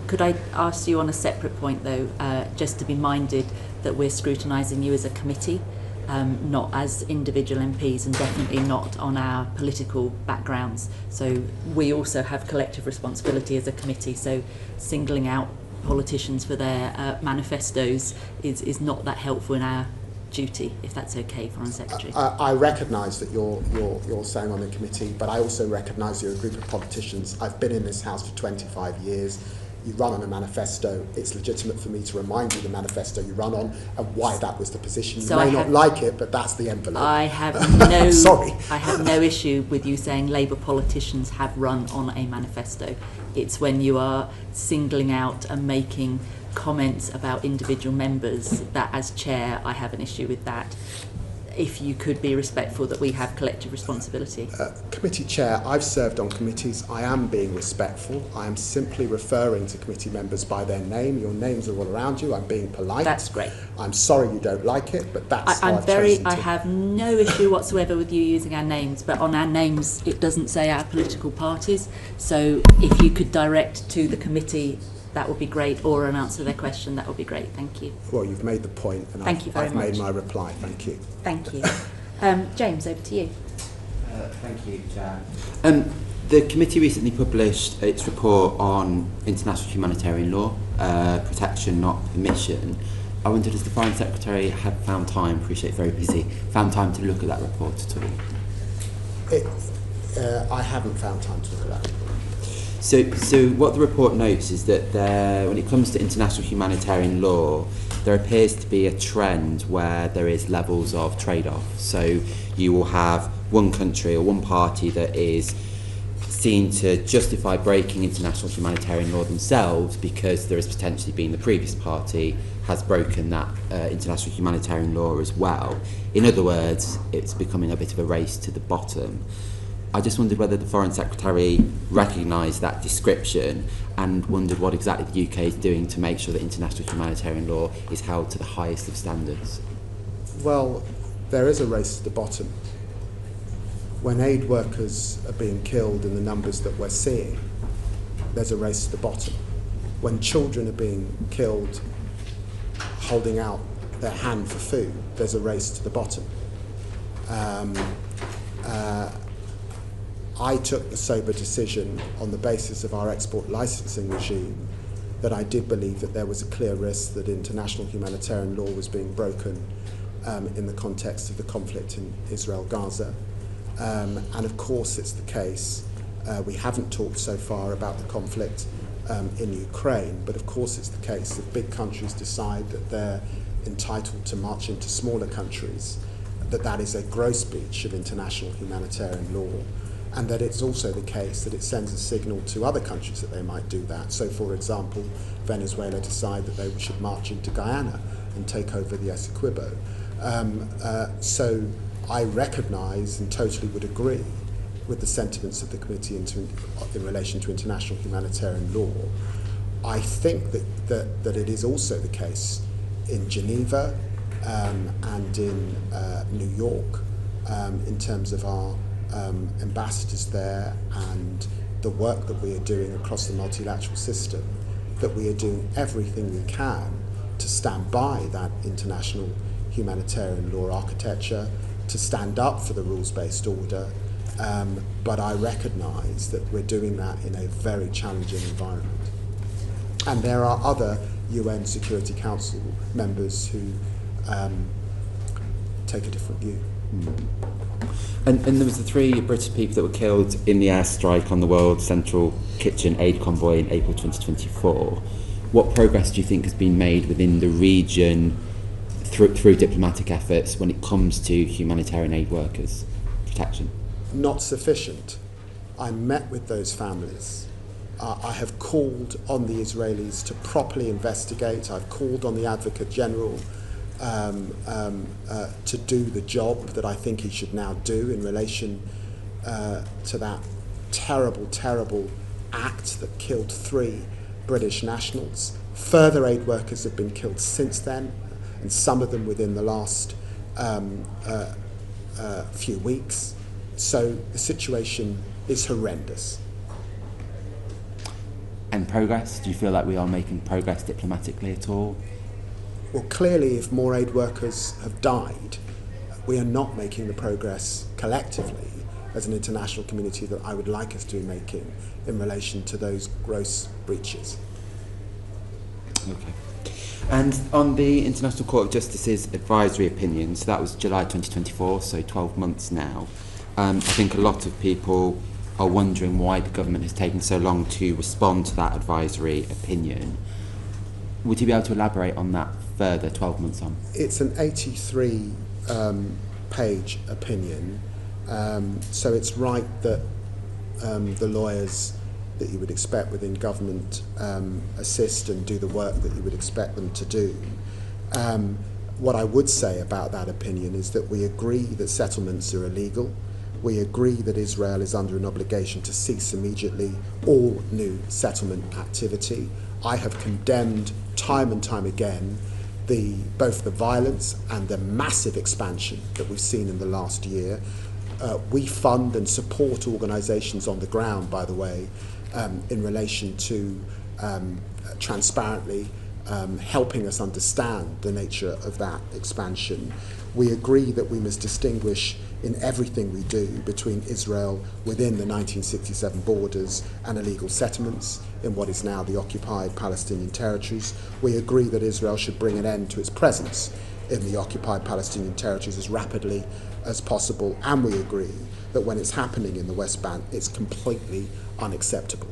Could I ask you on a separate point though, just to be minded that we're scrutinising you as a committee, not as individual MPs, and definitely not on our political backgrounds. So we also have collective responsibility as a committee, so singling out politicians for their manifestos is not that helpful in our duty, if that's okay, Foreign Secretary. I recognise that you're saying on the committee, but I also recognise you're a group of politicians. I've been in this House for 25 years. You run on a manifesto. It's legitimate for me to remind you the manifesto you run on and why that was the position. You may not like it, but that's the envelope. I have no Sorry. I have no issue with you saying Labour politicians have run on a manifesto. It's when you are singling out and making comments about individual members that, as chair, I have an issue with that. If you could be respectful that we have collective responsibility. Committee chair, I've served on committees. I am being respectful. I am simply referring to committee members by their name. Your names are all around you. I'm being polite. That's great. I'm sorry you don't like it, but that's I have no issue whatsoever with you using our names, but on our names it doesn't say our political parties. So if you could direct to the committee, that would be great, or an answer to their question, that would be great. Thank you. Well, you've made the point, and I've made my reply. Thank you. Thank you. James, over to you. Thank you, Chair. The committee recently published its report on international humanitarian law, protection, not permission. I wondered, has the Foreign Secretary had found time, appreciate very busy, found time to look at that report at all? I haven't found time to look at that report. So what the report notes is that when it comes to international humanitarian law, there appears to be a trend where there is levels of trade-off. So you will have one country or one party that is seen to justify breaking international humanitarian law themselves because there has potentially been the previous party has broken that international humanitarian law as well. In other words, it's becoming a bit of a race to the bottom. I just wondered whether the Foreign Secretary recognised that description and wondered what exactly the UK is doing to make sure that international humanitarian law is held to the highest of standards. Well, there is a race to the bottom. When aid workers are being killed in the numbers that we're seeing, there's a race to the bottom. When children are being killed holding out their hand for food, there's a race to the bottom. I took the sober decision on the basis of our export licensing regime that I did believe that there was a clear risk that international humanitarian law was being broken in the context of the conflict in Israel-Gaza. And of course it's the case, we haven't talked so far about the conflict in Ukraine, but of course it's the case that big countries decide that they're entitled to march into smaller countries, that is a gross breach of international humanitarian law, and that it's also the case that it sends a signal to other countries that they might do that. So, for example, Venezuela decide that they should march into Guyana and take over the Essequibo. So I recognise and totally would agree with the sentiments of the committee in relation to international humanitarian law. I think that it is also the case in Geneva and in New York in terms of our ambassadors there and the work that we are doing across the multilateral system, that we are doing everything we can to stand by that international humanitarian law architecture, to stand up for the rules-based order, but I recognise that we're doing that in a very challenging environment. And there are other UN Security Council members who take a different view. And there was the 3 British people that were killed in the airstrike on the World Central Kitchen aid convoy in April 2024. What progress do you think has been made within the region through diplomatic efforts when it comes to humanitarian aid workers' protection? Not sufficient. I met with those families. I have called on the Israelis to properly investigate. I've called on the Advocate General to do the job that I think he should now do in relation to that terrible, terrible act that killed 3 British nationals. Further aid workers have been killed since then, and some of them within the last few weeks. So the situation is horrendous. And progress? Do you feel like we are making progress diplomatically at all? Well, clearly, if more aid workers have died, we are not making the progress collectively as an international community that I would like us to be making in relation to those gross breaches. Okay. And on the International Court of Justice's advisory opinion, so that was July 2024, so 12 months now, I think a lot of people are wondering why the government has taken so long to respond to that advisory opinion. Would you be able to elaborate on that further 12 months on? It's an 83 page opinion, so it's right that the lawyers that you would expect within government assist and do the work that you would expect them to do. What I would say about that opinion is that we agree that settlements are illegal. We agree that Israel is under an obligation to cease immediately all new settlement activity. I have condemned time and time again both the violence and the massive expansion that we've seen in the last year. We fund and support organisations on the ground, by the way, in relation to transparently helping us understand the nature of that expansion. We agree that we must distinguish in everything we do between Israel within the 1967 borders and illegal settlements in what is now the occupied Palestinian territories. We agree that Israel should bring an end to its presence in the occupied Palestinian territories as rapidly as possible, and we agree that when it's happening in the West Bank, it's completely unacceptable.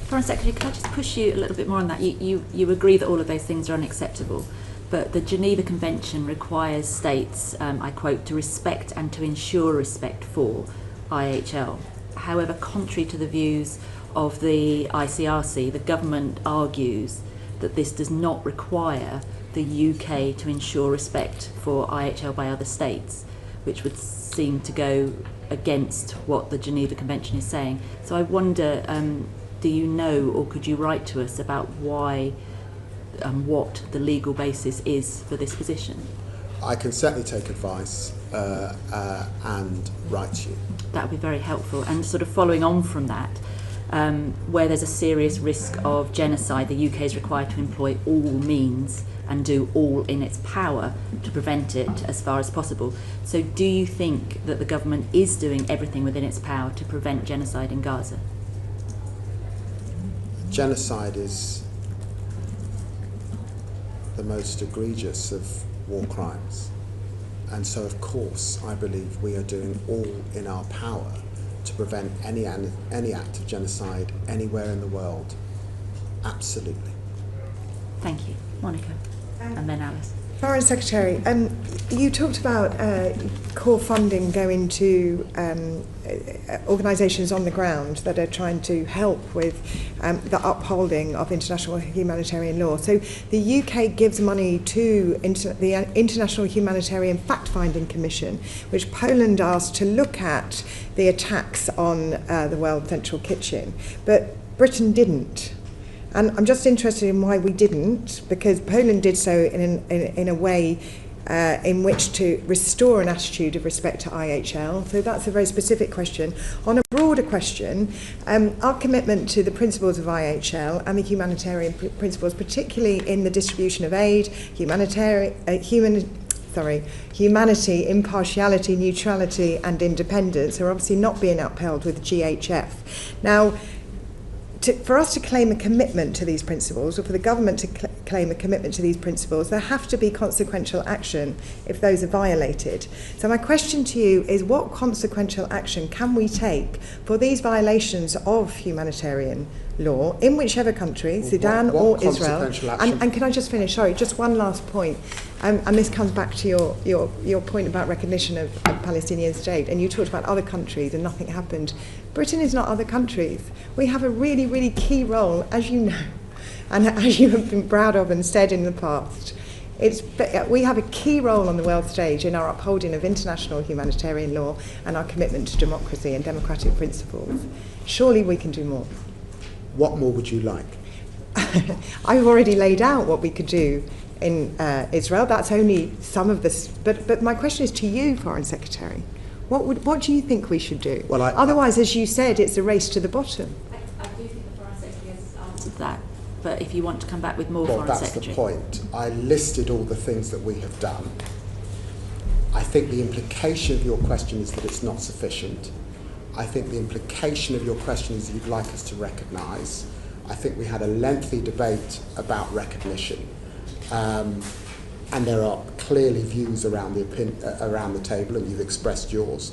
Foreign Secretary, can I just push you a little bit more on that? You agree that all of those things are unacceptable, But the Geneva Convention requires states, I quote, to respect and to ensure respect for IHL. However, contrary to the views of the ICRC, the government argues that this does not require the UK to ensure respect for IHL by other states, which would seem to go against what the Geneva Convention is saying. So I wonder, do you know, or could you write to us about why, what the legal basis is for this position? I can certainly take advice and write to you. That would be very helpful. And sort of following on from that, where there's a serious risk of genocide, the UK is required to employ all means and do all in its power to prevent it as far as possible. So do you think that the government is doing everything within its power to prevent genocide in Gaza? Genocide is the most egregious of war crimes. And so, of course, I believe we are doing all in our power to prevent any act of genocide anywhere in the world. Absolutely. Thank you. Monica, and then Alice. Foreign Secretary, you talked about core funding going to organisations on the ground that are trying to help with the upholding of international humanitarian law. So the UK gives money to the International Humanitarian Fact-Finding Commission, which Poland asked to look at the attacks on the World Central Kitchen, but Britain didn't. And I'm just interested in why we didn't, because Poland did so in a way in which to restore an attitude of respect to IHL. So that's a very specific question. On a broader question, our commitment to the principles of IHL and the humanitarian principles, particularly in the distribution of aid, humanity, impartiality, neutrality and independence, are obviously not being upheld with GHF. Now, for us to claim a commitment to these principles, or for the government to claim a commitment to these principles, there have to be consequential action if those are violated. So my question to you is, what consequential action can we take for these violations of humanitarian law in whichever country, Sudan or Israel? And can I just finish? Sorry, just one last point. And this comes back to your point about recognition of a Palestinian state. And you talked about other countries and nothing happened. Britain is not other countries. We have a really, really key role, as you know, and as you have been proud of and said in the past. We have a key role on the world stage in our upholding of international humanitarian law and our commitment to democracy and democratic principles. Surely we can do more. What more would you like? I've already laid out what we could do in Israel. That's only some of this. But my question is to you, Foreign Secretary. What do you think we should do? Well, otherwise, as you said, it's a race to the bottom. I do think the Foreign Secretary has answered that. But if you want to come back with more, Foreign Secretary. That's the point. I listed all the things that we have done. I think the implication of your question is that it's not sufficient. I think the implication of your question is you'd like us to recognise. I think we had a lengthy debate about recognition. And there are clearly views around the table, and you've expressed yours.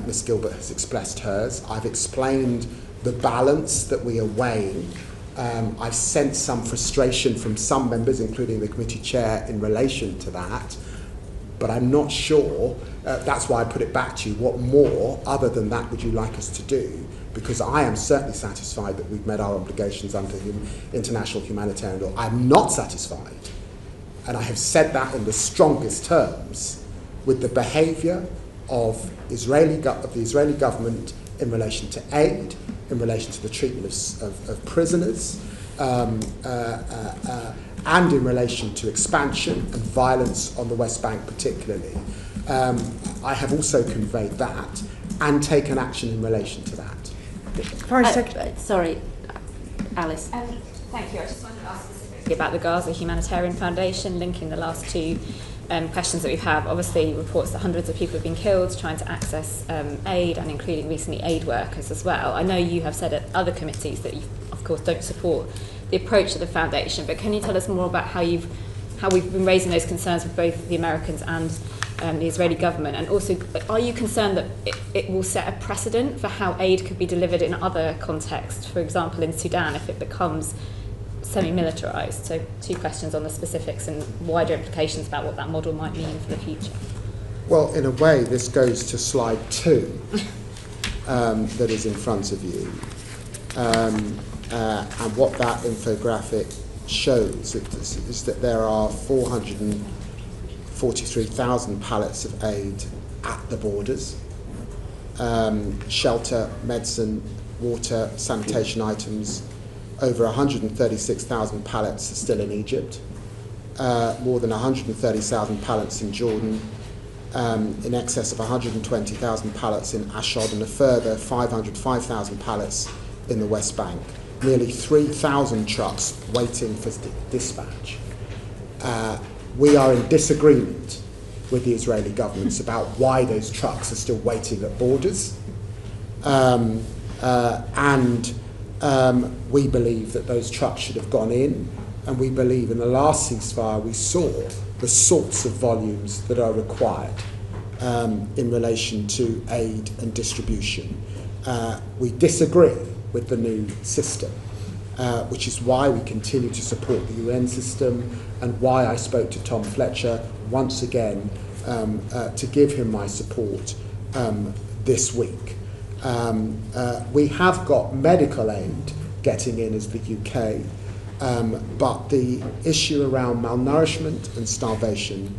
Ms. Gilbert has expressed hers. I've explained the balance that we are weighing. I've sensed some frustration from some members, including the committee chair, in relation to that. But I'm not sure, that's why I put it back to you, what more, other than that, would you like us to do? Because I am certainly satisfied that we've met our obligations under international humanitarian law. I'm not satisfied, and I have said that in the strongest terms, with the behaviour of the Israeli government in relation to aid, in relation to the treatment of prisoners, and in relation to expansion and violence on the West Bank particularly. I have also conveyed that and taken action in relation to that. Sorry, Alice. Thank you. I just wanted to ask specifically about the Gaza Humanitarian Foundation, linking the last two questions that we've had. Obviously, reports that hundreds of people have been killed trying to access aid, and including recently aid workers as well. I know you have said at other committees that you, of course, don't support the approach of the foundation, but can you tell us more about how we've been raising those concerns with both the Americans and the Israeli government? And also, are you concerned that it will set a precedent for how aid could be delivered in other contexts, for example in Sudan, if it becomes semi-militarised. So 2 questions on the specifics and wider implications about what that model might mean for the future. Well, in a way, this goes to slide 2 that is in front of you. And what that infographic shows is that there are 443,000 pallets of aid at the borders. Shelter, medicine, water, sanitation items. Over 136,000 pallets are still in Egypt. More than 130,000 pallets in Jordan. In excess of 120,000 pallets in Ashdod, and a further 505,000 pallets in the West Bank. Nearly 3,000 trucks waiting for dispatch. We are in disagreement with the Israeli governments about why those trucks are still waiting at borders. And we believe that those trucks should have gone in, and we believe in the last ceasefire we saw the sorts of volumes that are required in relation to aid and distribution. We disagree with the new system, which is why we continue to support the UN system, and why I spoke to Tom Fletcher once again to give him my support this week. We have got medical aid getting in as the UK, but the issue around malnourishment and starvation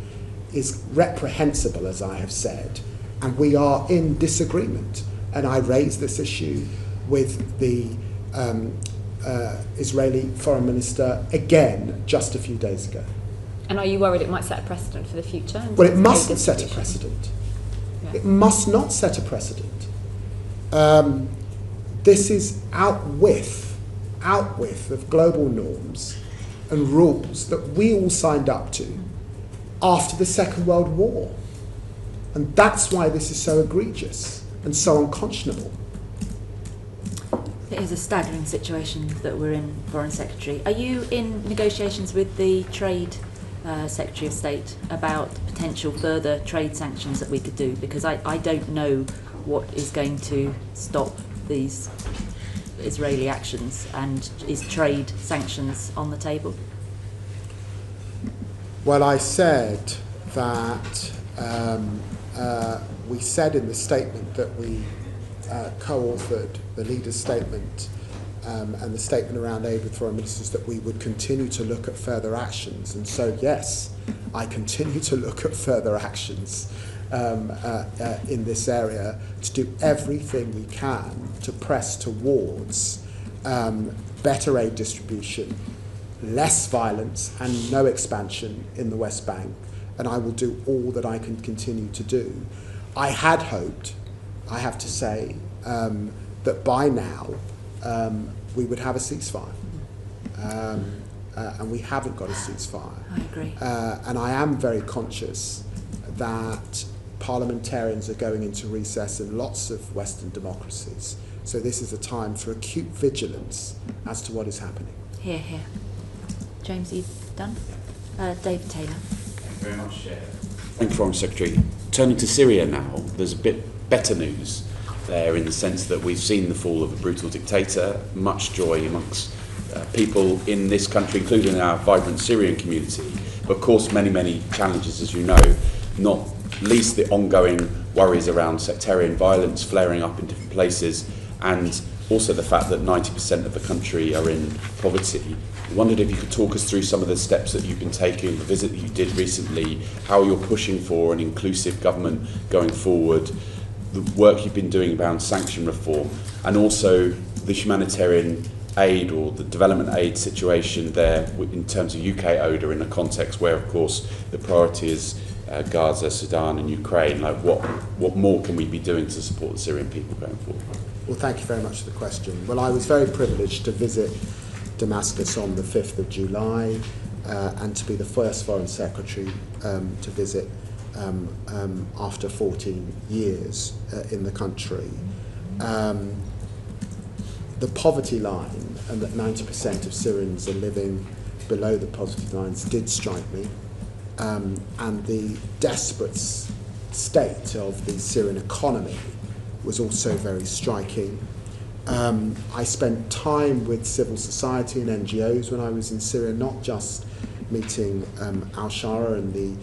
is reprehensible, as I have said, and we are in disagreement. And I raised this issue with the Israeli Foreign Minister again just a few days ago. And are you worried it might set a precedent for the future? Well, it mustn't set a precedent. Yeah. It must not set a precedent. This is out with of global norms and rules that we all signed up to after the Second World War. And that's why this is so egregious and so unconscionable. It is a staggering situation that we're in, Foreign Secretary. Are you in negotiations with the Trade Secretary of State about potential further trade sanctions that we could do? Because I don't know what is going to stop these Israeli actions, and is trade sanctions on the table? Well, I said that we said in the statement that we co-authored, the leader's statement and the statement around aid with foreign ministers, that we would continue to look at further actions. And so, yes, I continue to look at further actions in this area, to do everything we can to press towards better aid distribution, less violence and no expansion in the West Bank, and I will do all that I can continue to do. I had hoped, I have to say, that by now we would have a ceasefire, and we haven't got a ceasefire. I agree. And I am very conscious that parliamentarians are going into recess in lots of Western democracies. So this is a time for acute vigilance as to what is happening. Here, here. James, you done? David Taylor. Thank you very much, Chair. Thank you, Foreign Secretary. Turning to Syria now, there's a bit better news there in the sense that we've seen the fall of a brutal dictator, much joy amongst people in this country, including our vibrant Syrian community. But of course, many, many challenges, as you know, not least the ongoing worries around sectarian violence flaring up in different places, and also the fact that 90% of the country are in poverty. I wondered if you could talk us through some of the steps that you've been taking, the visit that you did recently, how you're pushing for an inclusive government going forward, the work you've been doing around sanction reform, and also the humanitarian aid or the development aid situation there in terms of UK ODA in a context where, of course, the priority is Gaza, Sudan and Ukraine. Like what more can we be doing to support the Syrian people going forward? Well, thank you very much for the question. Well, I was very privileged to visit Damascus on the 5th of July and to be the first Foreign Secretary to visit after 14 years in the country. The poverty line, and that 90% of Syrians are living below the poverty lines, did strike me. And the desperate state of the Syrian economy was also very striking. I spent time with civil society and NGOs when I was in Syria, not just meeting al-Shara and the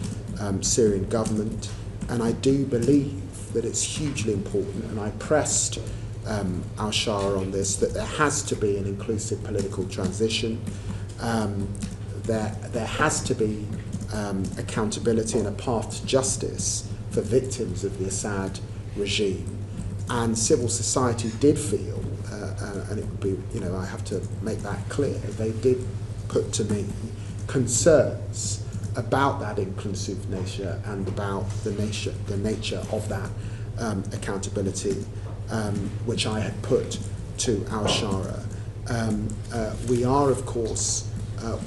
Syrian government, and I do believe that it's hugely important, and I pressed al-Shara on this, that there has to be an inclusive political transition. There has to be accountability and a path to justice for victims of the Assad regime. And civil society did feel, and it would be, I have to make that clear, they did put to me concerns about that inclusive nature and about the nature of that accountability, which I had put to al-Shara. We are, of course,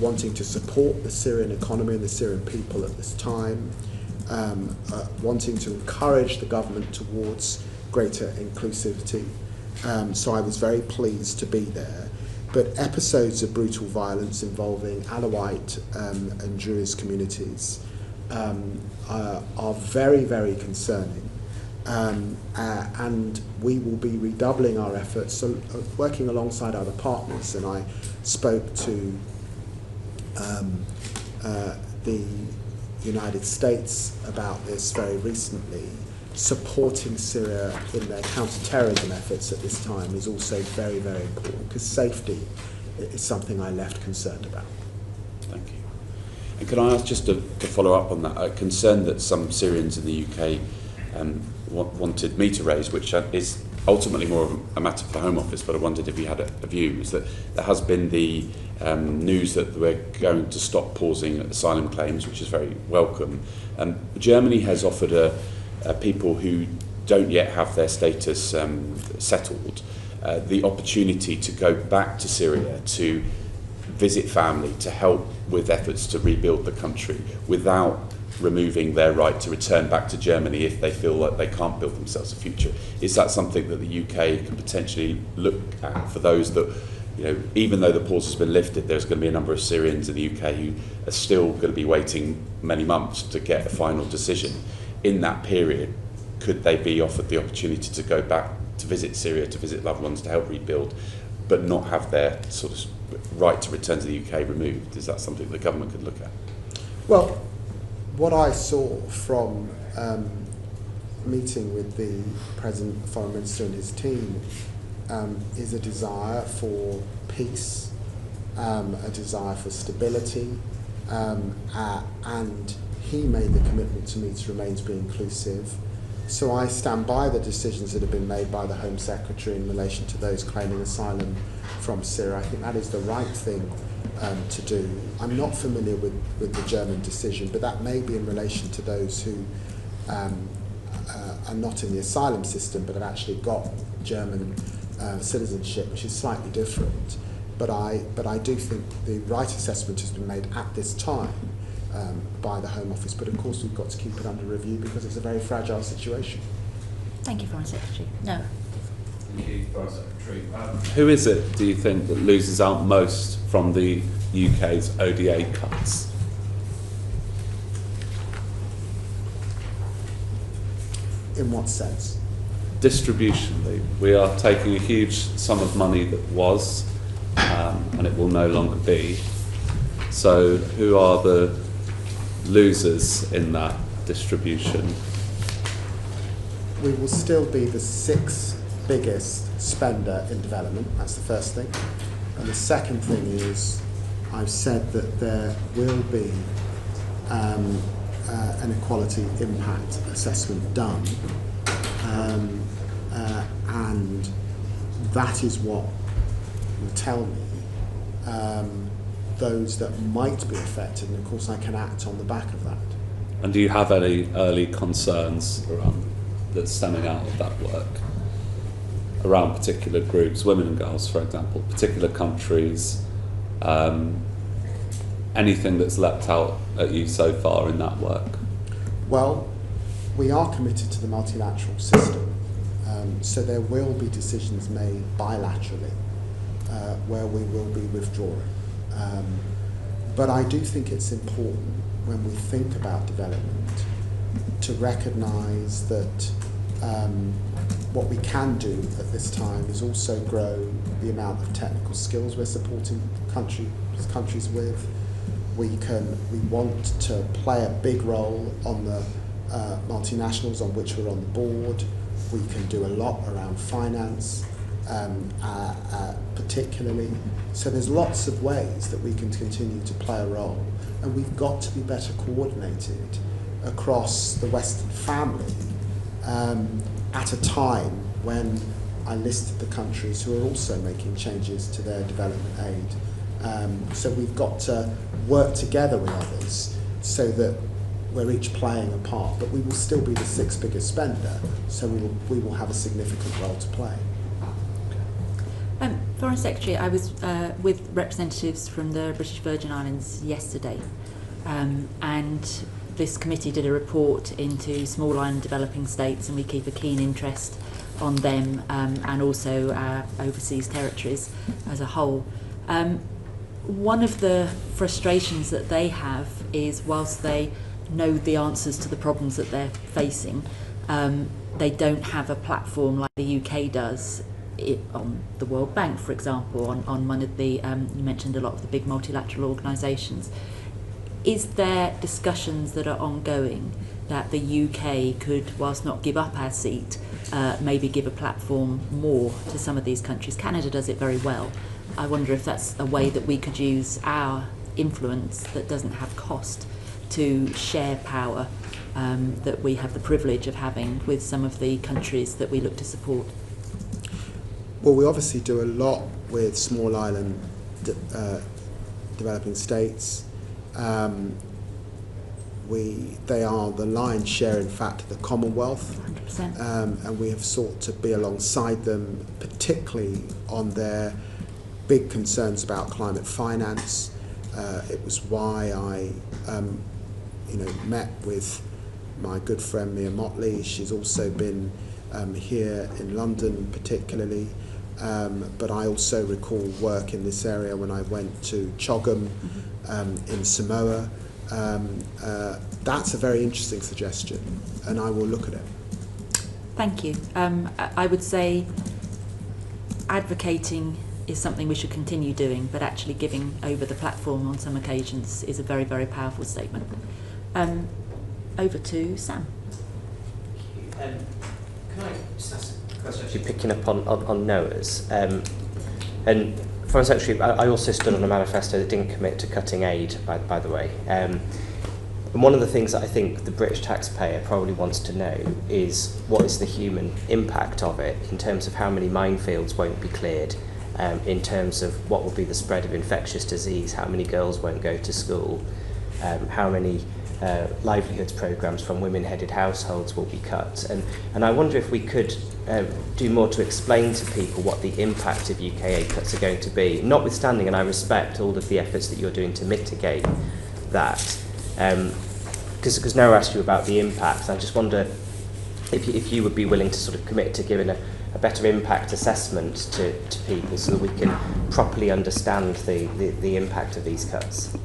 wanting to support the Syrian economy and the Syrian people at this time, wanting to encourage the government towards greater inclusivity. So I was very pleased to be there. But episodes of brutal violence involving Alawite and Druze communities are very, very concerning. And we will be redoubling our efforts, so working alongside other partners. And I spoke to the United States about this very recently. Supporting Syria in their counter-terrorism efforts at this time is also very, very important, because safety is something I left concerned about. Thank you. And can I ask, just to follow up on that, a concern that some Syrians in the UK wanted me to raise, which is ultimately more of a matter for the Home Office, but I wondered if you had a view, is that there has been the news that we're going to stop pausing asylum claims, which is very welcome. Germany has offered people who don't yet have their status settled the opportunity to go back to Syria to visit family, to help with efforts to rebuild the country without removing their right to return back to Germany if they feel like they can't build themselves a future. Is that something that the UK can potentially look at for those that, even though the pause has been lifted, there's going to be a number of Syrians in the UK who are still going to be waiting many months to get a final decision? In that period, could they be offered the opportunity to go back to visit Syria, to visit loved ones, to help rebuild, but not have their sort of right to return to the UK removed? Is that something the government could look at? Well, what I saw from meeting with the President, the Foreign Minister and his team is a desire for peace, a desire for stability, and he made the commitment to me to remain to be inclusive. So I stand by the decisions that have been made by the Home Secretary in relation to those claiming asylum from Syria. I think that is the right thing to do. I'm not familiar with the German decision, but that may be in relation to those who are not in the asylum system but have actually got German citizenship, which is slightly different. But I do think the right assessment has been made at this time by the Home Office, but of course we've got to keep it under review because it's a very fragile situation. Thank you, Foreign Secretary. No. Thank you, Foreign Secretary. Who is it, do you think, that loses out most from the UK's ODA cuts? In what sense? Distributionally. We are taking a huge sum of money that was, and it will no longer be. So who are the losers in that distribution? We will still be the 6th biggest spender in development. That's the first thing. And the second thing is, I've said that there will be an equality impact assessment done, and that is what will tell me those that might be affected, and of course I can act on the back of that. And do you have any early concerns around that's stemming out of that work? Around particular groups, women and girls, for example, particular countries, anything that's leapt out at you so far in that work? Well, we are committed to the multilateral system, so there will be decisions made bilaterally where we will be withdrawing. But I do think it's important when we think about development to recognise that what we can do at this time is also grow the amount of technical skills we're supporting countries with. We want to play a big role on the multinationals on which we're on the board. We can do a lot around finance, particularly. So there's lots of ways that we can continue to play a role, and we've got to be better coordinated across the Western family at a time when I listed the countries who are also making changes to their development aid. So we've got to work together with others so that we're each playing a part, but we will still be the sixth biggest spender, so we will have a significant role to play. Foreign Secretary, I was with representatives from the British Virgin Islands yesterday, and this committee did a report into small island developing states, and we keep a keen interest on them and also our overseas territories as a whole. One of the frustrations that they have is, whilst they know the answers to the problems that they're facing, they don't have a platform like the UK does on the World Bank, for example, on one of the, you mentioned a lot of the big multilateral organisations. Is there discussions that are ongoing that the UK could, whilst not give up our seat, maybe give a platform more to some of these countries? Canada does it very well. I wonder if that's a way that we could use our influence that doesn't have cost to share power that we have the privilege of having with some of the countries that we look to support. Well, we obviously do a lot with small island developing states. They are the lion's share, in fact, of the Commonwealth. 100%. And we have sought to be alongside them, particularly on their big concerns about climate finance. It was why I met with my good friend Mia Motley. She's also been here in London particularly, but I also recall work in this area when I went to Chogum in Samoa. That's a very interesting suggestion, and I will look at it. Thank you. I would say advocating is something we should continue doing, but actually giving over the platform on some occasions is a very, very powerful statement. Over to Sam. Can I just ask a question? Actually picking up on Noah's. And Foreign Secretary, I also stood on a manifesto that didn't commit to cutting aid, by the way. And one of the things that I think the British taxpayer probably wants to know is what is the human impact of it in terms of how many minefields won't be cleared, in terms of what will be the spread of infectious disease, how many girls won't go to school, how many livelihoods programmes from women-headed households will be cut. And I wonder if we could do more to explain to people what the impact of UK aid cuts are going to be, notwithstanding, and I respect all of the efforts that you're doing to mitigate that. Because Noah asked you about the impact, I just wonder if you would be willing to sort of commit to giving a better impact assessment to people so that we can properly understand the impact of these cuts.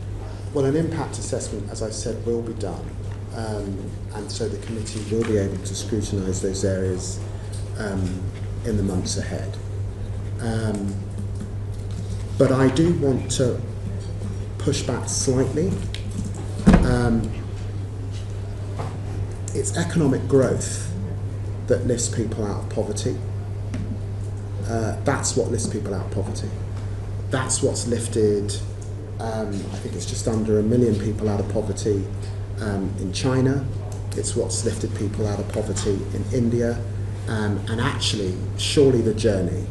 Well, an impact assessment, as I said, will be done, and so the committee will be able to scrutinise those areas in the months ahead. But I do want to push back slightly. It's economic growth that lifts people out of poverty. That's what lifts people out of poverty. That's what's lifted, I think it's just under 1 million people out of poverty in China. It's what's lifted people out of poverty in India. And actually, surely the journey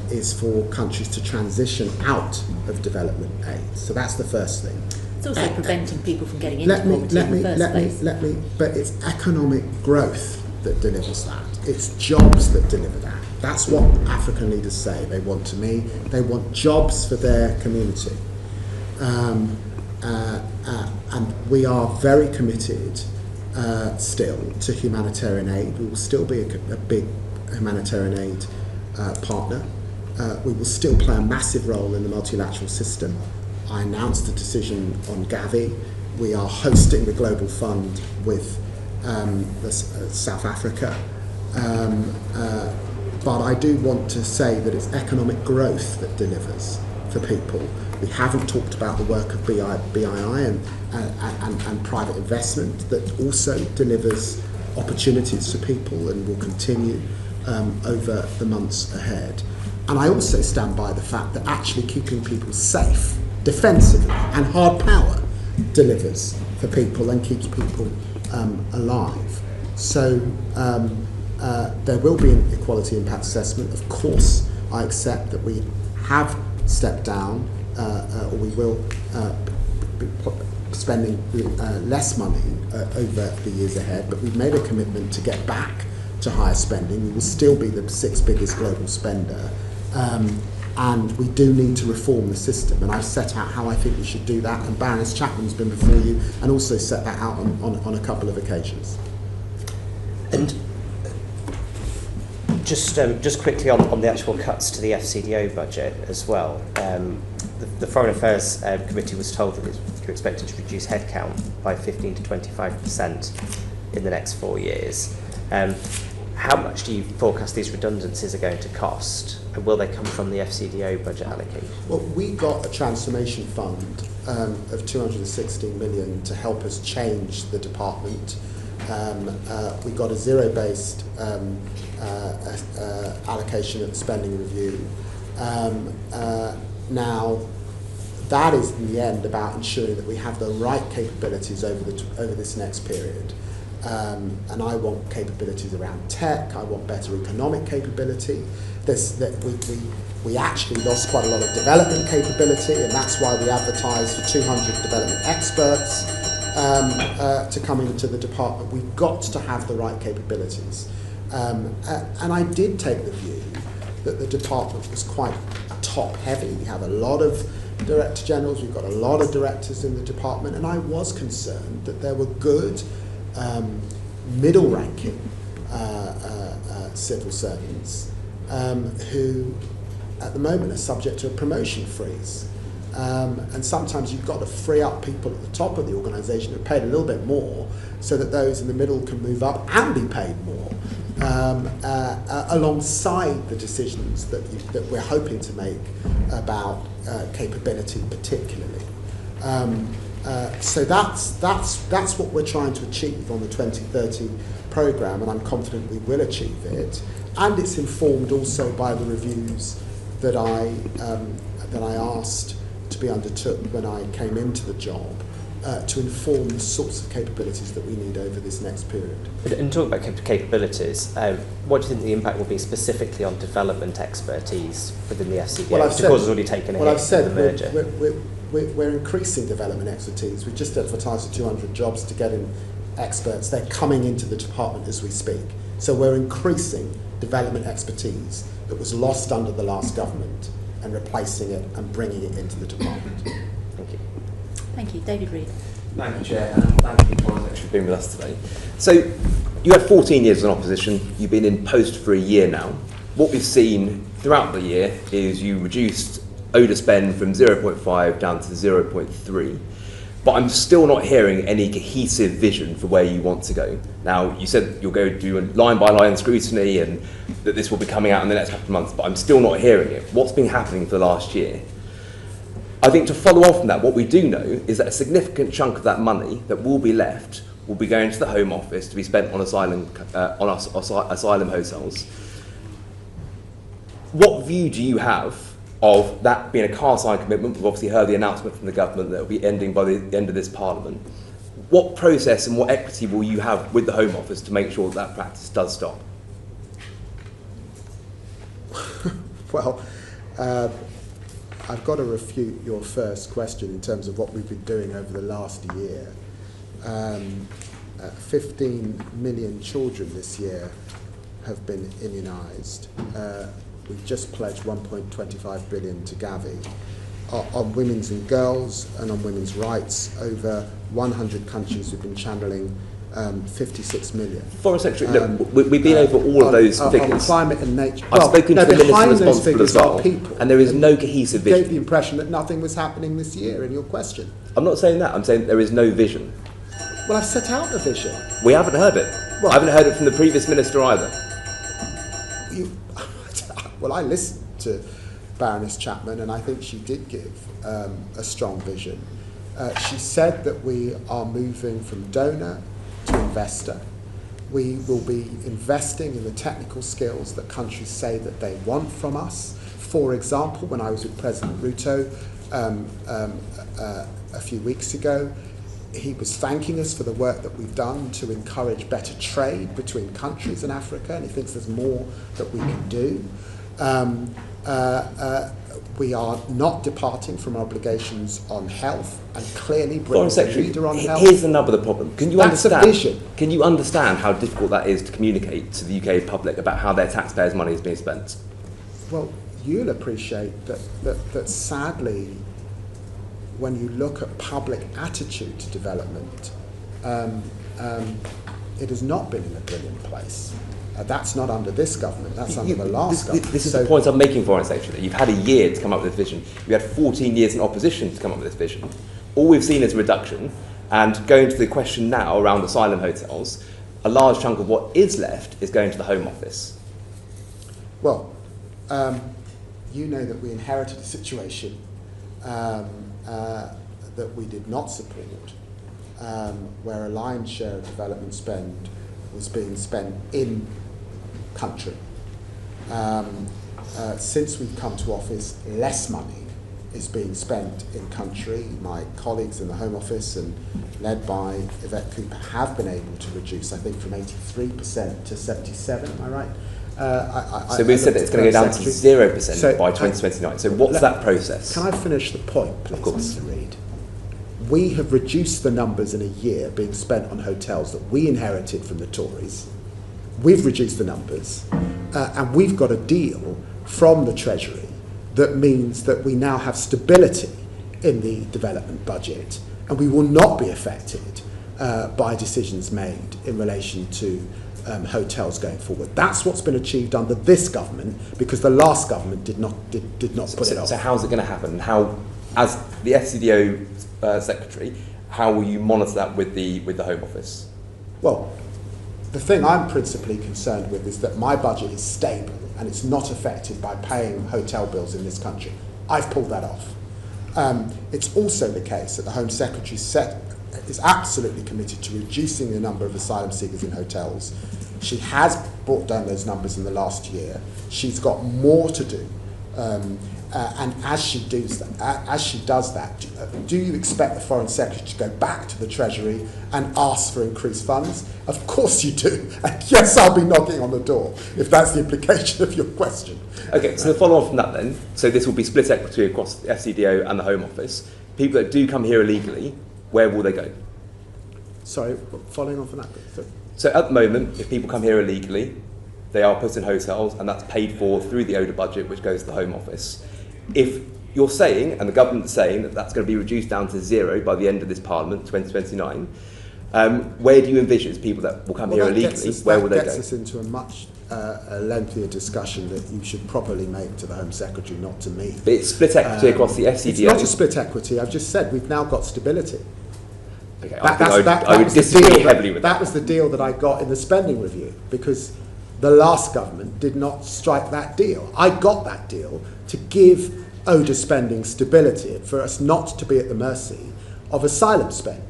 is for countries to transition out of development aid. So that's the first thing. It's also preventing people from getting into poverty in the first place. But it's economic growth that delivers that. It's jobs that deliver that. That's what African leaders say they want to me. They want jobs for their community. And we are very committed still to humanitarian aid. We will still be a big humanitarian aid partner. We will still play a massive role in the multilateral system. I announced a decision on Gavi. We are hosting the Global Fund with South Africa. But I do want to say that it's economic growth that delivers for people. We haven't talked about the work of BII and private investment that also delivers opportunities for people and will continue over the months ahead. And I also stand by the fact that actually keeping people safe, defensively, and hard power delivers for people and keeps people alive. So there will be an equality impact assessment. Of course, I accept that we have stepped down, or we will be spending less money over the years ahead, but we've made a commitment to get back to higher spending. We will still be the 6th biggest global spender, and we do need to reform the system, and I've set out how I think we should do that, and Baroness Chapman's been before you and also set that out on a couple of occasions. And just quickly on the actual cuts to the FCDO budget as well. The Foreign Affairs Committee was told that you're expected to reduce headcount by 15 to 25% in the next 4 years. How much do you forecast these redundancies are going to cost, and will they come from the FCDO budget allocation? Well, we got a transformation fund of 216 million to help us change the department. We got a zero-based allocation at the spending review. Now, that is in the end about ensuring that we have the right capabilities over this next period. And I want capabilities around tech. I want better economic capability. We actually lost quite a lot of development capability, and that's why we advertised for 200 development experts to come into the department. We've got to have the right capabilities. And I did take the view that the department was quite top heavy. We have a lot of director generals, we've got a lot of directors in the department, and I was concerned that there were good middle ranking civil servants who at the moment are subject to a promotion freeze. And sometimes you've got to free up people at the top of the organisation who are paid a little bit more so that those in the middle can move up and be paid more, alongside the decisions that we're hoping to make about capability particularly. So that's what we're trying to achieve on the 2030 programme, and I'm confident we will achieve it. And it's informed also by the reviews that I asked to be undertook when I came into the job, to inform the sorts of capabilities that we need over this next period. And talking about capabilities, what do you think the impact will be specifically on development expertise within the FCDO? Well, Of course, has already taken a hit I've said in the merger. We're increasing development expertise. We've just advertised for 200 jobs to get in experts. They're coming into the department as we speak. So we're increasing development expertise that was lost under the last government and replacing it and bringing it into the department. Thank you. Thank you. David Reid. Thank you, Chair, and thank you, Foreign Secretary, for being with us today. So, you had 14 years in opposition. You've been in post for a year now. What we've seen throughout the year is you reduced ODA spend from 0.5 down to 0.3. But I'm still not hearing any cohesive vision for where you want to go. Now, you said you'll go do a line-by-line scrutiny and that this will be coming out in the next couple of months, but I'm still not hearing it. What's been happening for the last year? I think to follow on from that, what we do know is that a significant chunk of that money that will be left will be going to the Home Office to be spent on asylum hotels. What view do you have of that being a car-side commitment? We've obviously heard the announcement from the government that it will be ending by the end of this Parliament. What process and what equity will you have with the Home Office to make sure that that practice does stop? Well, I've got to refute your first question in terms of what we've been doing over the last year. 15 million children this year have been immunised. We've just pledged 1.25 billion to Gavi. On women's and girls and on women's rights, over 100 countries have been channelling 56 million. Foreign Secretary, look, we've been over all of those figures. On climate and nature. I've spoken to the minister responsible as well, people, and there is no cohesive vision. You gave the impression that nothing was happening this year in your question. I'm not saying that, I'm saying there is no vision. Well, I set out the vision. We haven't heard it. Well, I haven't heard it from the previous minister either. well, I listened to Baroness Chapman, and I think she did give a strong vision. She said that we are moving from donor to investor. We will be investing in the technical skills that countries say that they want from us. For example, when I was with President Ruto a few weeks ago, he was thanking us for the work that we've done to encourage better trade between countries in Africa, and he thinks there's more that we can do. We are not departing from obligations on health, and clearly Britain's a leader on health. Here's the nub of the problem. Can you That's understand? a vision. Can you understand how difficult that is to communicate to the UK public about how their taxpayers' money is being spent? Well, you'll appreciate that sadly, when you look at public attitude to development, it has not been in a brilliant place. That's not under this government, that's under the last government. This is the point I'm making, Foreign Secretary. You've had a year to come up with this vision. You had 14 years in opposition to come up with this vision. All we've seen is a reduction. And going to the question now around asylum hotels, a large chunk of what is left is going to the Home Office. Well, you know that we inherited a situation that we did not support, where a lion's share of development spend was being spent in country. Since we've come to office, less money is being spent in country. My colleagues in the Home Office, and led by Yvette Cooper, have been able to reduce, I think, from 83% to 77%, am I right? So we said that it's going to go down to 0% by 2029. So what's that process? Can I finish the point, please, Mr. Reid? We have reduced the numbers in a year being spent on hotels that we inherited from the Tories. We've reduced the numbers, and we've got a deal from the Treasury that means that we now have stability in the development budget, and we will not be affected by decisions made in relation to hotels going forward. That's what's been achieved under this government, because the last government did not put it off. So how's it going to happen? How, as the FCDO Secretary, how will you monitor that with the Home Office? Well, the thing I'm principally concerned with is that my budget is stable and it's not affected by paying hotel bills in this country. I've pulled that off. It's also the case that the Home Secretary is absolutely committed to reducing the number of asylum seekers in hotels. She has brought down those numbers in the last year. She's got more to do. And as she does that, do you expect the Foreign Secretary to go back to the Treasury and ask for increased funds? Of course you do. And yes, I'll be knocking on the door, if that's the implication of your question. Okay, so the follow-on from that then, so this will be split equity across the FCDO and the Home Office. People that do come here illegally, where will they go? Sorry, following on from that bit. Sorry. So at the moment, if people come here illegally, they are put in hotels, and that's paid for through the ODA budget, which goes to the Home Office. If you're saying, and the government's saying, that that's going to be reduced down to 0 by the end of this Parliament, 2029, where do you envisage people that will come here illegally, where will they go? That gets us into a much lengthier discussion that you should probably make to the Home Secretary, not to me. But it's split equity across the FCDO. It's not a split equity. I've just said we've now got stability. Okay, I would disagree heavily with that. That was the deal that I got in the spending review, because the last government did not strike that deal. I got that deal to give ODA spending stability, for us not to be at the mercy of asylum spend.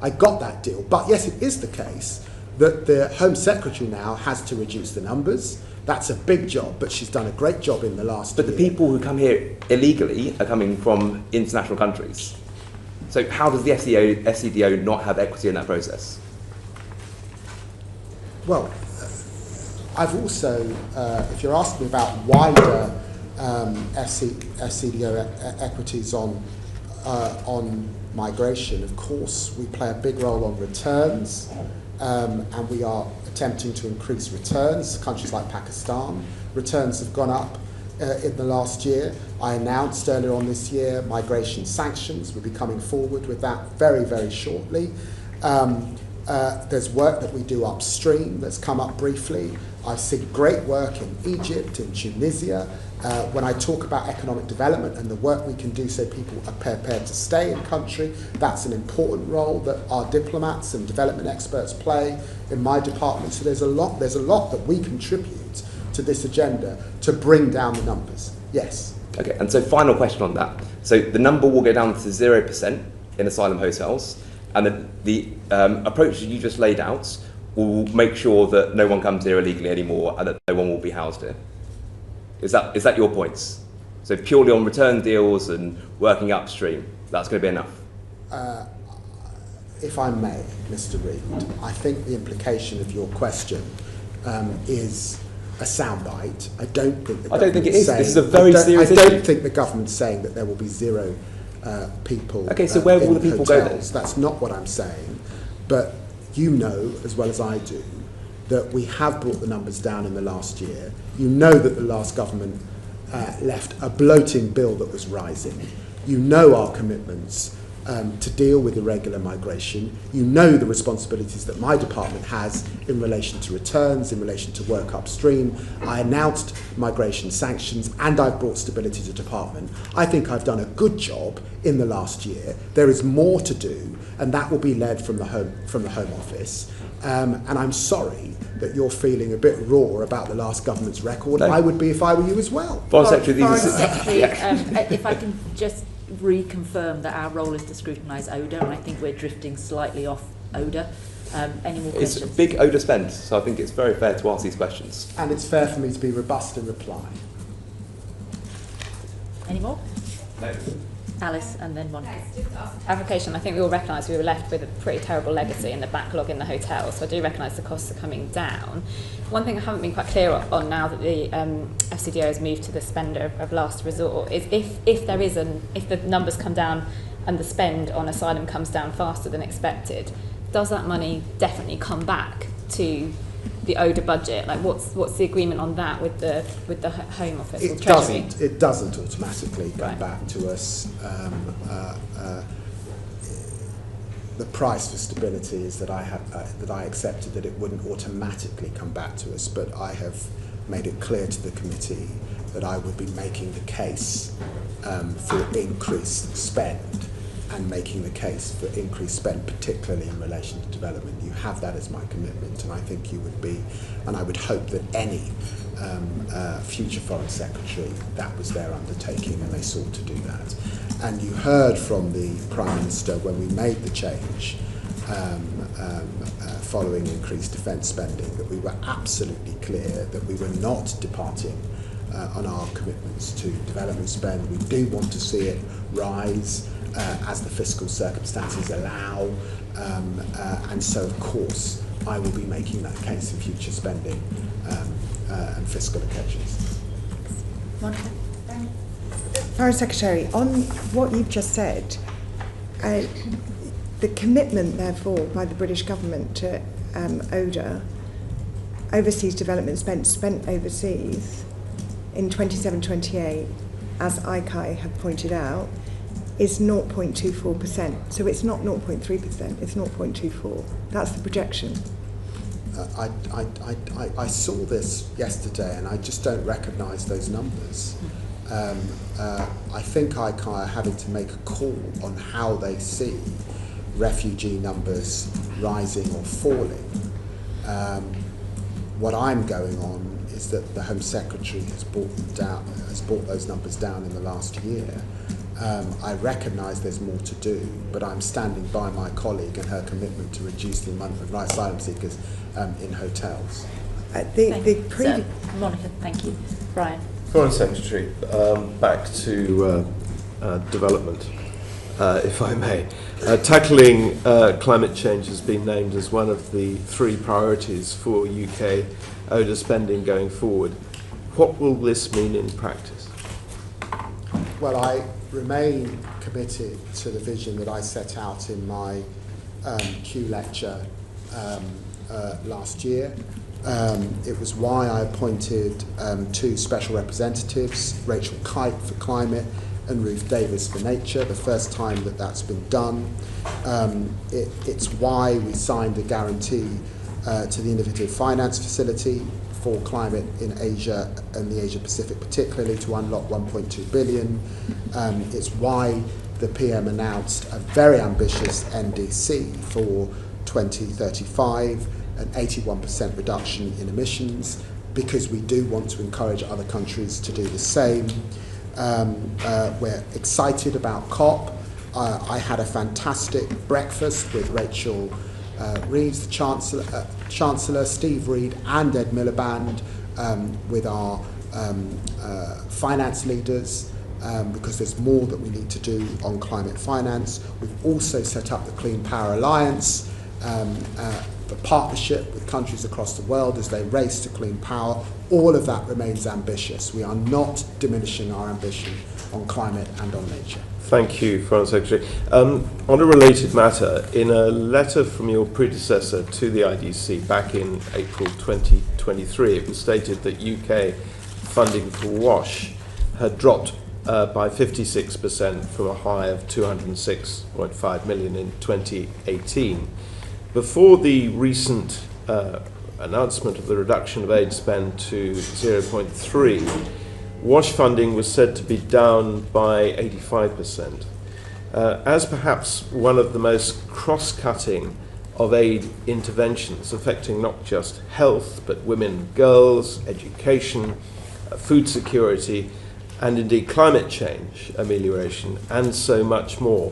I got that deal. But yes, it is the case that the Home Secretary now has to reduce the numbers. That's a big job, but she's done a great job in the last year. But the people who come here illegally are coming from international countries. So how does the FCDO not have equity in that process? Well, I've also, if you're asking about wider FCDO equities on migration, of course we play a big role on returns, and we are attempting to increase returns. Countries like Pakistan, returns have gone up in the last year. I announced earlier on this year migration sanctions. We'll be coming forward with that very, very shortly. There's work that we do upstream that's come up briefly. I've seen great work in Egypt, in Tunisia. When I talk about economic development and the work we can do so people are prepared to stay in country, that's an important role that our diplomats and development experts play in my department. So there's a lot that we contribute to this agenda to bring down the numbers. Yes. Okay, and so final question on that. So the number will go down to 0% in asylum hotels, and the approach that you just laid out will make sure that no one comes here illegally anymore and that no one will be housed here. Is that your points? So purely on return deals and working upstream, that's going to be enough? If I may, Mr. Reid, I think the implication of your question is a soundbite. I don't think it is. This is a very serious issue. I don't think the government's saying that there will be zero people. Okay, so where will the people go then? That's not what I'm saying. But you know as well as I do that we have brought the numbers down in the last year. You know that the last government left a bloating bill that was rising. You know our commitments to deal with irregular migration. You know the responsibilities that my department has in relation to returns, in relation to work upstream. I announced migration sanctions and I've brought stability to the department. I think I've done a good job in the last year. There is more to do, and that will be led from the Home Office. And I'm sorry that you're feeling a bit raw about the last government's record. No. I would be if I were you as well. Foreign Secretary, if I can just reconfirm that our role is to scrutinise odour, and I think we're drifting slightly off odour. Any more questions? It's a big odour spend, so I think it's very fair to ask these questions. And it's fair for me to be robust in reply. Any more? No. Alice and then Monica. Application, I think we all recognise we were left with a pretty terrible legacy in the backlog in the hotel, so I do recognise the costs are coming down. One thing I haven't been quite clear on now that the FCDO has moved to the spender of last resort is if the numbers come down and the spend on asylum comes down faster than expected, does that money definitely come back to the ODA budget? Like what's the agreement on that with the Home Office or Treasury? It doesn't automatically come back to us. The price for stability is that I accepted that it wouldn't automatically come back to us, but I have made it clear to the committee that I would be making the case for increased spend and making the case for increased spend, particularly in relation to development. You have that as my commitment, and I think you would be, and I would hope that any future Foreign Secretary, that was their undertaking, and they sought to do that. And you heard from the Prime Minister when we made the change following increased defence spending that we were absolutely clear that we were not departing on our commitments to development spend. We do want to see it rise as the fiscal circumstances allow, and so of course I will be making that case in future spending and fiscal occasions. Monica? Foreign Secretary, on what you've just said, the commitment therefore by the British government to ODA, overseas development spent overseas in 27-28, as ICAI have pointed out, is 0.24%. So it's not 0.3%, it's 0.24. That's the projection. I saw this yesterday and I just don't recognise those numbers. I think ICAI are having to make a call on how they see refugee numbers rising or falling. What I'm going on is that the Home Secretary has brought those numbers down in the last year. I recognise there's more to do, but I'm standing by my colleague and her commitment to reduce the amount of asylum seekers in hotels. Monica, thank you. Brian. Foreign Secretary, back to development, if I may. Tackling climate change has been named as one of the 3 priorities for UK ODA spending going forward. What will this mean in practice? Well, I remain committed to the vision that I set out in my Q lecture last year. It was why I appointed 2 special representatives, Rachel Kite for climate and Ruth Davis for nature, the first time that that's been done. It's why we signed a guarantee to the Innovative Finance Facility for climate in Asia and the Asia Pacific particularly to unlock 1.2 billion. It's why the PM announced a very ambitious NDC for 2035, an 81% reduction in emissions, because we do want to encourage other countries to do the same. We're excited about COP. I had a fantastic breakfast with Rachel Reeves, the Chancellor, Steve Reed and Ed Miliband, with our finance leaders, because there's more that we need to do on climate finance. We've also set up the Clean Power Alliance, the partnership with countries across the world as they race to clean power. All of that remains ambitious. We are not diminishing our ambition on climate and on nature. Thank you, Foreign Secretary. On a related matter, in a letter from your predecessor to the IDC back in April 2023, it was stated that UK funding for WASH had dropped by 56% from a high of 206.5 million in 2018. Before the recent announcement of the reduction of aid spend to 0.3, WASH funding was said to be down by 85%. As perhaps one of the most cross-cutting of aid interventions affecting not just health, but women and girls, education, food security, and indeed climate change amelioration, and so much more,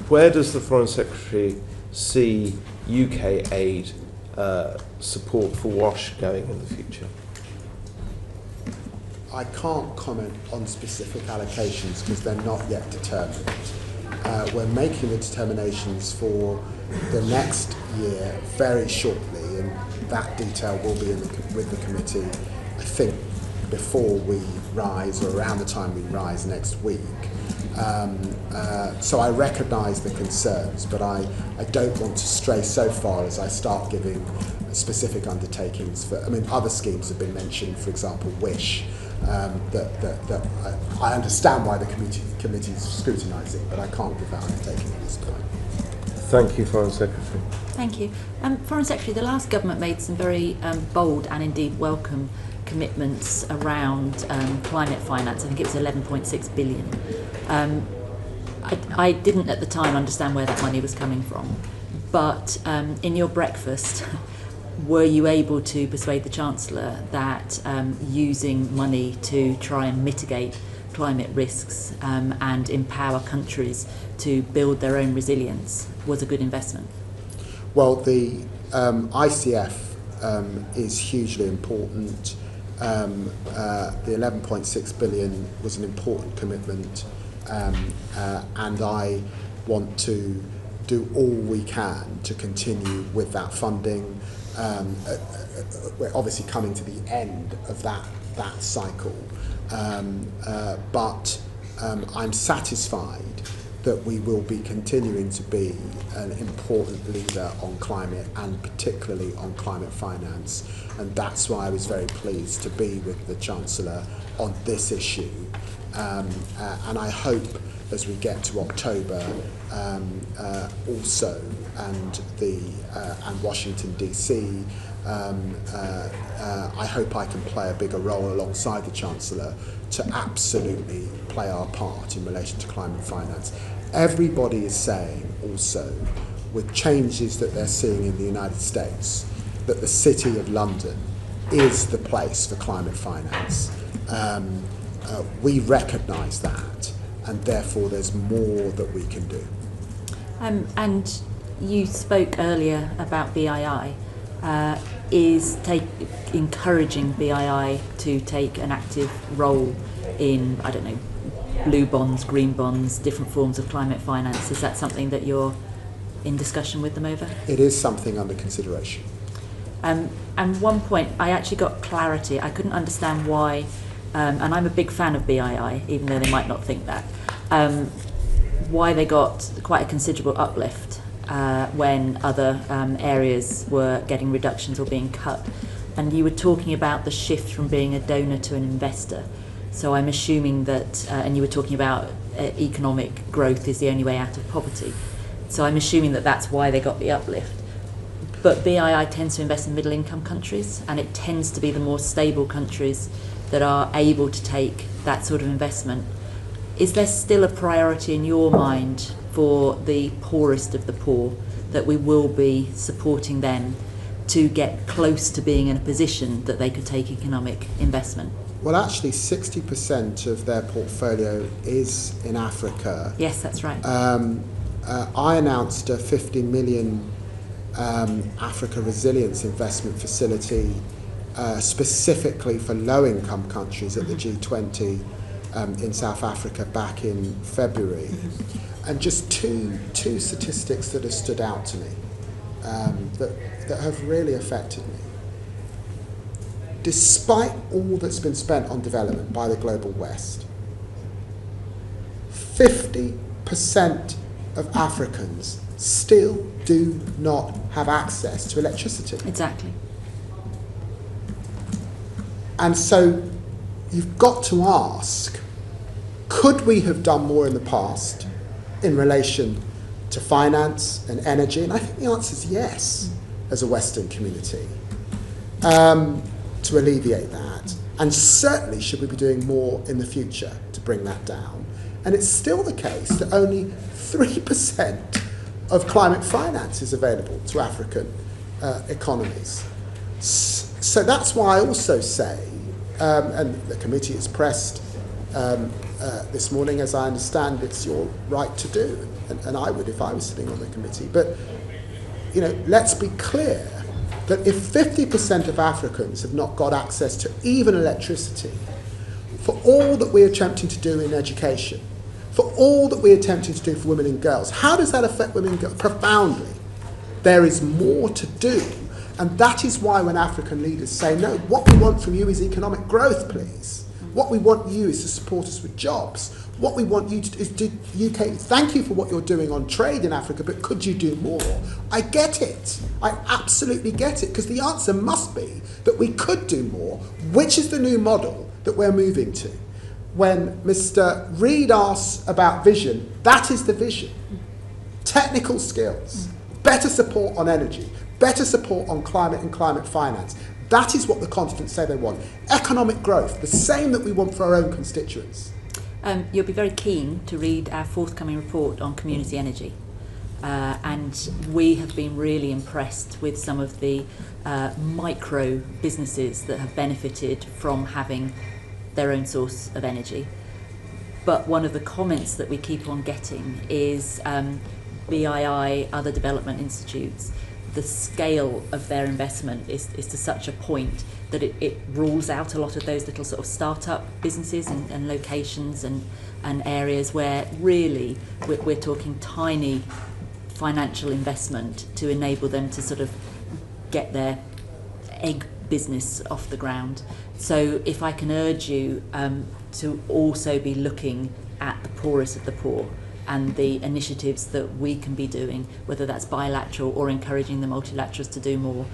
where does the Foreign Secretary see UK aid support for WASH going in the future? I can't comment on specific allocations because they're not yet determined. We're making the determinations for the next year very shortly, and that detail will be with the committee, I think, before we rise or around the time we rise next week. So I recognise the concerns, but I don't want to stray so far as I start giving specific undertakings for, I mean, other schemes have been mentioned, for example, WISH, that I understand why the committee is scrutinising, but I can't give that undertaking at this point. Thank you, Foreign Secretary. Thank you. Foreign Secretary, the last government made some very bold and indeed welcome commitments around climate finance. I think it was 11.6 billion. I didn't at the time understand where that money was coming from, but in your breakfast, were you able to persuade the Chancellor that using money to try and mitigate climate risks and empower countries to build their own resilience was a good investment? Well, the ICF is hugely important. The 11.6 billion was an important commitment, and I want to do all we can to continue with that funding. We're obviously coming to the end of that cycle, but I'm satisfied that we will be continuing to be an important leader on climate and particularly on climate finance, and that's why I was very pleased to be with the Chancellor on this issue, and I hope as we get to October also and Washington DC, I hope I can play a bigger role alongside the Chancellor to absolutely play our part in relation to climate finance. Everybody is saying also, with changes that they're seeing in the United States, that the City of London is the place for climate finance. We recognise that, and therefore there's more that we can do. And you spoke earlier about BII. Is encouraging BII to take an active role in, I don't know, blue bonds, green bonds, different forms of climate finance? Is that something that you're in discussion with them over? It is something under consideration. And one point, I actually got clarity. I couldn't understand why, and I'm a big fan of BII, even though they might not think that, why they got quite a considerable uplift when other areas were getting reductions or being cut. And you were talking about the shift from being a donor to an investor. So I'm assuming that, and you were talking about economic growth is the only way out of poverty. So I'm assuming that that's why they got the uplift. But BII tends to invest in middle income countries, and it tends to be the more stable countries that are able to take that sort of investment. Is there still a priority in your mind for the poorest of the poor, that we will be supporting them to get close to being in a position that they could take economic investment? Well, actually, 60% of their portfolio is in Africa. Yes, that's right. I announced a 50 million Africa Resilience Investment Facility specifically for low-income countries at the G20 in South Africa back in February. And just two statistics that have stood out to me that have really affected me. Despite all that's been spent on development by the global West, 50% of Africans still do not have access to electricity. Exactly. And so you've got to ask, could we have done more in the past in relation to finance and energy? And I think the answer is yes, as a Western community, to alleviate that. And certainly should we be doing more in the future to bring that down. And it's still the case that only 3% of climate finance is available to African economies. So that's why I also say, and the committee is pressed this morning, as I understand it's your right to do, and I would if I was sitting on the committee. But, you know, let's be clear that if 50% of Africans have not got access to even electricity, for all that we're attempting to do in education, for all that we're attempting to do for women and girls, how does that affect women and girls? Profoundly. There is more to do. And that is why when African leaders say, no, what we want from you is economic growth, please. What we want you is to support us with jobs. What we want you to do is do UK, thank you for what you're doing on trade in Africa, but could you do more? I get it. I absolutely get it, because the answer must be that we could do more, which is the new model that we're moving to. When Mr. Reid asks about vision, that is the vision. Technical skills, better support on energy, better support on climate and climate finance. That is what the continent say they want. Economic growth, the same that we want for our own constituents. You'll be very keen to read our forthcoming report on community energy. And we have been really impressed with some of the micro businesses that have benefited from having their own source of energy. But one of the comments that we keep on getting is BII, other development institutes, the scale of their investment is to such a point that it rules out a lot of those little sort of start-up businesses and locations and areas where really we're talking tiny financial investment to enable them to sort of get their egg business off the ground. So if I can urge you to also be looking at the poorest of the poor and the initiatives that we can be doing, whether that's bilateral or encouraging the multilaterals to do more.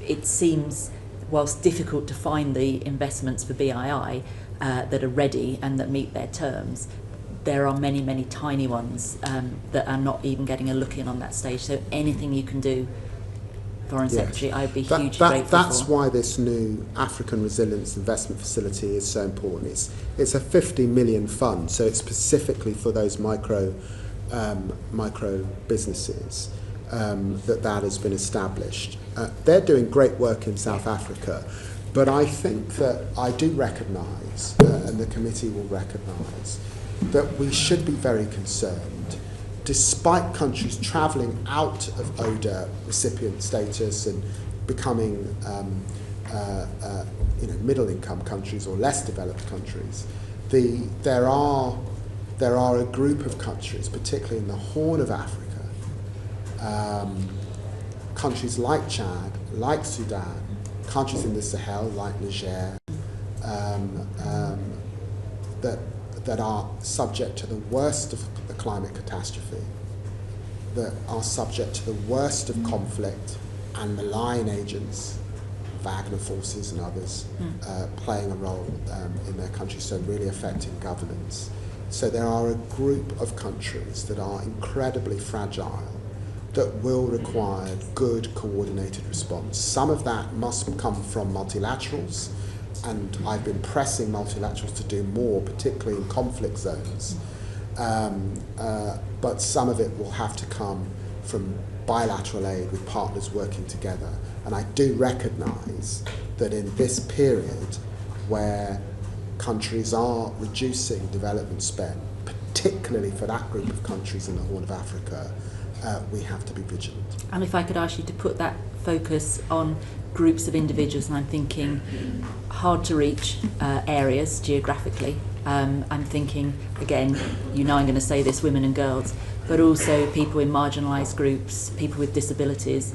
It seems, whilst difficult to find the investments for BII that are ready and that meet their terms, there are many, many tiny ones that are not even getting a look in on that stage. So anything you can do, Foreign Secretary, I'd be hugely grateful That's for. why this new African Resilience Investment Facility is so important. It's a 50 million fund, so it's specifically for those micro businesses that has been established. They're doing great work in South Africa, but I think that I do recognise, and the committee will recognise, that we should be very concerned, despite countries travelling out of ODA recipient status and becoming middle-income countries or less developed countries, there are a group of countries, particularly in the Horn of Africa, countries like Chad, like Sudan, countries in the Sahel like Niger, that are subject to the worst of the climate catastrophe, that are subject to the worst of conflict and malign agents, Wagner forces and others, playing a role in their country, so really affecting governance. So there are a group of countries that are incredibly fragile, that will require good coordinated response. Some of that must come from multilaterals, and I've been pressing multilaterals to do more, particularly in conflict zones. But some of it will have to come from bilateral aid with partners working together. And I do recognise that in this period where countries are reducing development spend, particularly for that group of countries in the Horn of Africa, we have to be vigilant. And if I could ask you to put that focus on groups of individuals, and I'm thinking hard to reach areas geographically. I'm thinking, again, you know I'm going to say this, women and girls, but also people in marginalised groups, people with disabilities.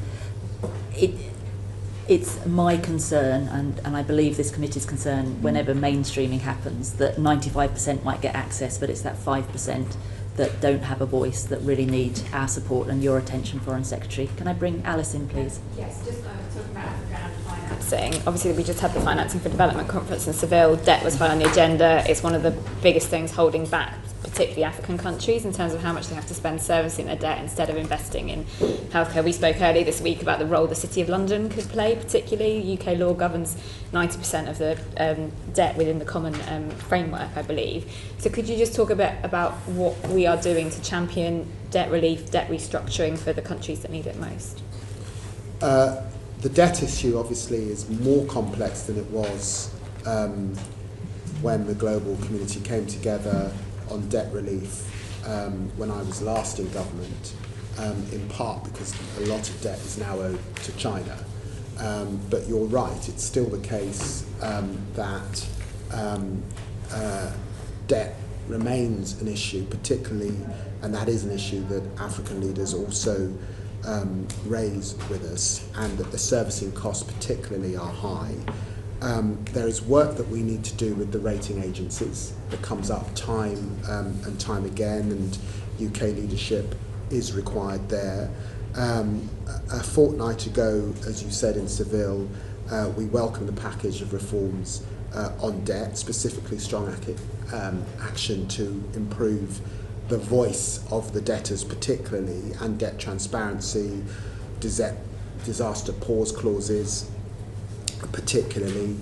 It's my concern, and I believe this committee's concern, whenever mainstreaming happens, that 95% might get access, but it's that 5% that don't have a voice that really need our support and your attention, Foreign Secretary. Can I bring Alice in, please? Yes, just talking about Africa and financing. Obviously, we just had the Financing for Development conference in Seville. Debt was high on the agenda. It's one of the biggest things holding back particularly African countries in terms of how much they have to spend servicing their debt instead of investing in healthcare. We spoke earlier this week about the role the City of London could play, particularly. UK law governs 90% of the debt within the common framework, I believe. So could you just talk a bit about what we are doing to champion debt relief, debt restructuring for the countries that need it most? The debt issue obviously is more complex than it was when the global community came together on debt relief when I was last in government, in part because a lot of debt is now owed to China. But you're right, it's still the case that debt remains an issue, particularly, and that is an issue that African leaders also raise with us, and that the servicing costs particularly are high. There is work that we need to do with the rating agencies that comes up time and time again, and UK leadership is required there. A fortnight ago, as you said in Seville, we welcomed the package of reforms on debt, specifically strong action to improve the voice of the debtors particularly, and debt transparency, disaster pause clauses particularly,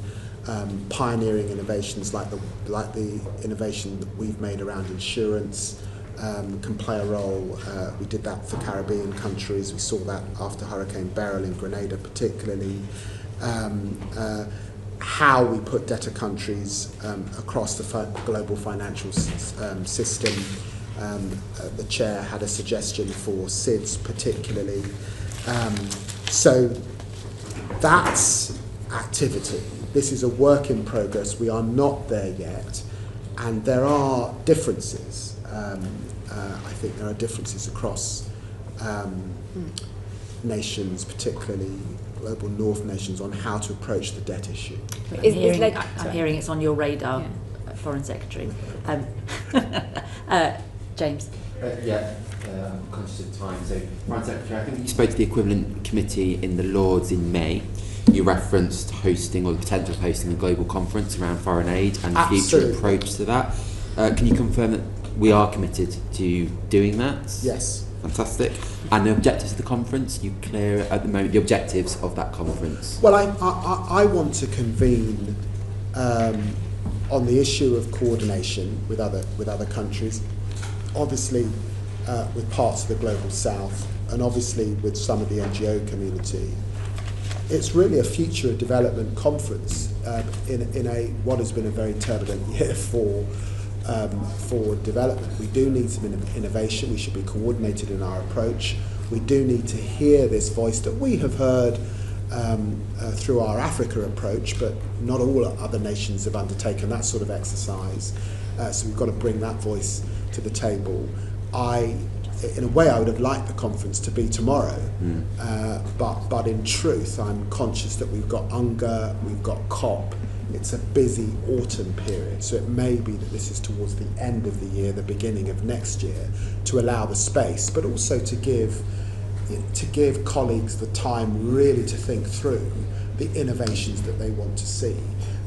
pioneering innovations like the innovation that we've made around insurance can play a role. We did that for Caribbean countries. We saw that after Hurricane Beryl in Grenada particularly. How we put debtor countries across the global financial system. The chair had a suggestion for SIDS particularly. So that's activity. This is a work in progress. We are not there yet, and there are differences. I think there are differences across nations, particularly global north nations, on how to approach the debt issue. I'm hearing it's on your radar, Foreign Secretary. James. I'm conscious of time. So, Foreign Secretary, I think you spoke to the equivalent committee in the Lords in May. You referenced hosting or the potential of hosting a global conference around foreign aid and the future approach to that. Can you confirm that we are committed to doing that? Yes. Fantastic. And the objectives of the conference, you clear at the moment the objectives of that conference? Well, I want to convene on the issue of coordination with other countries, obviously with parts of the global south, and obviously with some of the NGO community. It's really a future of development conference in what has been a very turbulent year for development. We do need some innovation. We should be coordinated in our approach. We do need to hear this voice that we have heard through our Africa approach, but not all other nations have undertaken that sort of exercise. So we've got to bring that voice to the table. In a way, I would have liked the conference to be tomorrow, but in truth, I'm conscious that we've got UNGA, we've got COP. It's a busy autumn period, so it may be that this is towards the end of the year, the beginning of next year, to allow the space, but also to give colleagues the time really to think through the innovations that they want to see,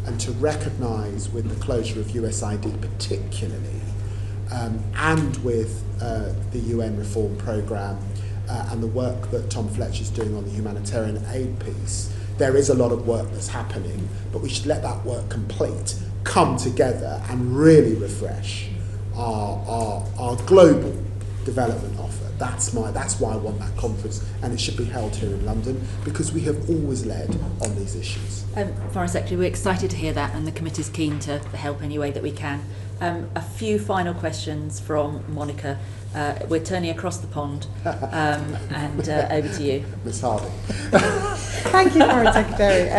and to recognise with the closure of USAID particularly, and with the UN reform programme and the work that Tom Fletcher's doing on the humanitarian aid piece, there is a lot of work that's happening, but we should let that work complete, come together and really refresh our global development offer. That's why I want that conference, and it should be held here in London, because we have always led on these issues. Foreign Secretary, we're excited to hear that, and the committee's keen to help any way that we can. A few final questions from Monica. We're turning across the pond, and over to you. Ms Hardy. Thank you, Foreign Secretary.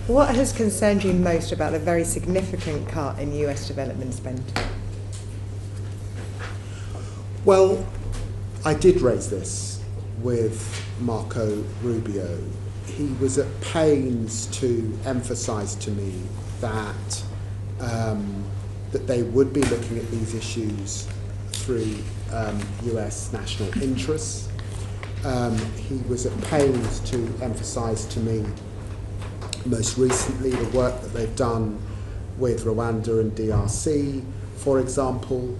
What has concerned you most about the very significant cut in US development spend? Well, I did raise this with Marco Rubio. He was at pains to emphasise to me that that they would be looking at these issues through US national interests. He was at pains to emphasise to me most recently the work that they've done with Rwanda and DRC, for example.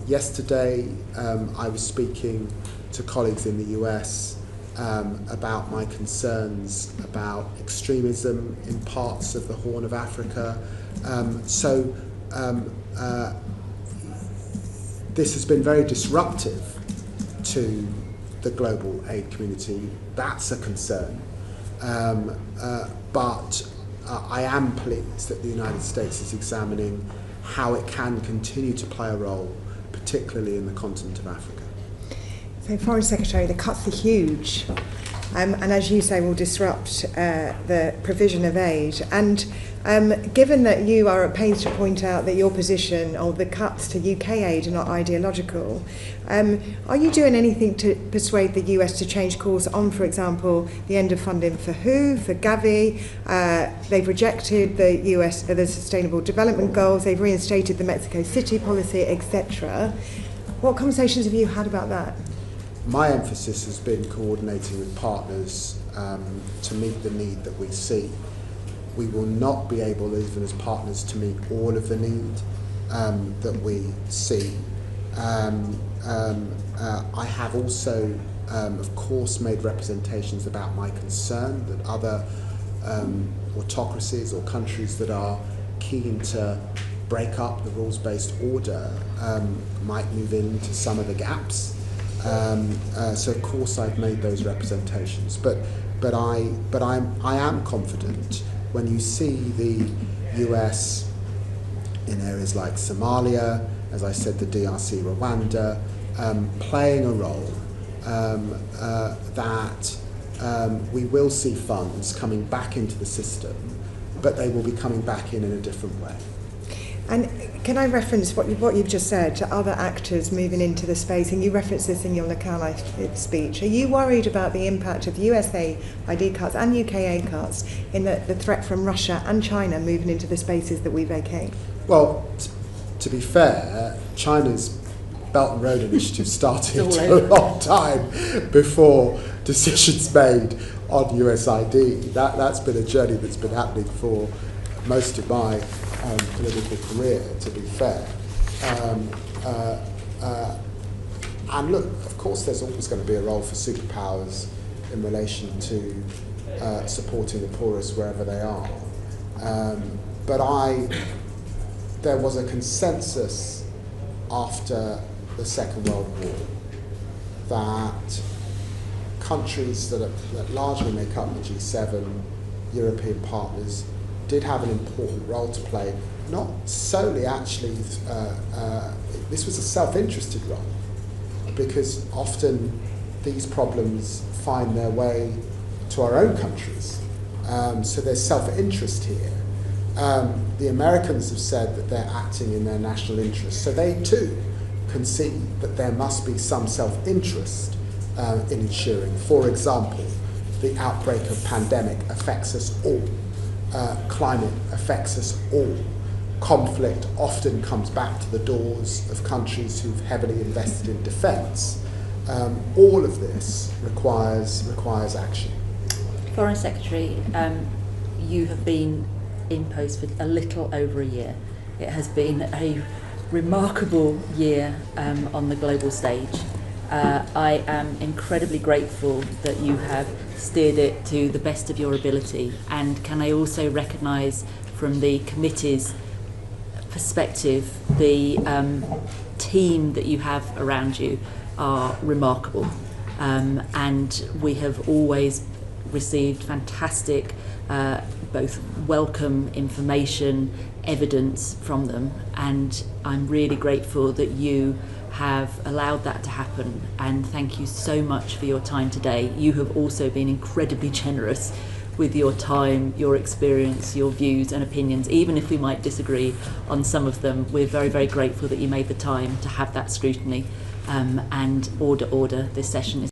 Yesterday I was speaking to colleagues in the US about my concerns about extremism in parts of the Horn of Africa. This has been very disruptive to the global aid community. That's a concern. But I am pleased that the United States is examining how it can continue to play a role, particularly in the continent of Africa. So, Foreign Secretary, the cuts are huge, and as you say, will disrupt the provision of aid. And given that you are at pains to point out that your position or the cuts to UK aid are not ideological, are you doing anything to persuade the US to change course on, for example, the end of funding for WHO, for Gavi? They've rejected the US, the Sustainable Development Goals, they've reinstated the Mexico City policy, etc. What conversations have you had about that? My emphasis has been coordinating with partners to meet the need that we see. We will not be able, even as partners, to meet all of the need that we see. I have also, of course, made representations about my concern that other autocracies or countries that are keen to break up the rules-based order might move into some of the gaps. So of course I've made those representations, but I am confident when you see the US in areas like Somalia, as I said, the DRC, Rwanda, playing a role, that we will see funds coming back into the system, but they will be coming back in a different way. And can I reference what you've just said to other actors moving into the space? And you referenced this in your Locale speech. Are you worried about the impact of USA ID cuts and UK aid cuts in the threat from Russia and China moving into the spaces that we vacate? Well, to be fair, China's Belt and Road Initiative started a long time before decisions made on USID. That's been a journey that's been happening for most of my political career, to be fair. And look, of course there's always going to be a role for superpowers in relation to supporting the poorest wherever they are. But there was a consensus after the Second World War that countries that largely make up the G7, European partners, did have an important role to play, not solely actually, this was a self-interested role, because often these problems find their way to our own countries. So there's self-interest here. The Americans have said that they're acting in their national interest, so they too concede that there must be some self-interest in ensuring, for example, the outbreak of pandemic affects us all. Climate affects us all. Conflict often comes back to the doors of countries who've heavily invested in defence. All of this requires action. Foreign Secretary, you have been in post for a little over a year. It has been a remarkable year on the global stage. I am incredibly grateful that you have steered it to the best of your ability, and can I also recognise from the committee's perspective the team that you have around you, are remarkable. And we have always received fantastic both welcome information, evidence from them, and I'm really grateful that you have allowed that to happen, and thank you so much for your time today. You have also been incredibly generous with your time, your experience, your views and opinions. Even if we might disagree on some of them, we're very, very grateful that you made the time to have that scrutiny. And order, this session is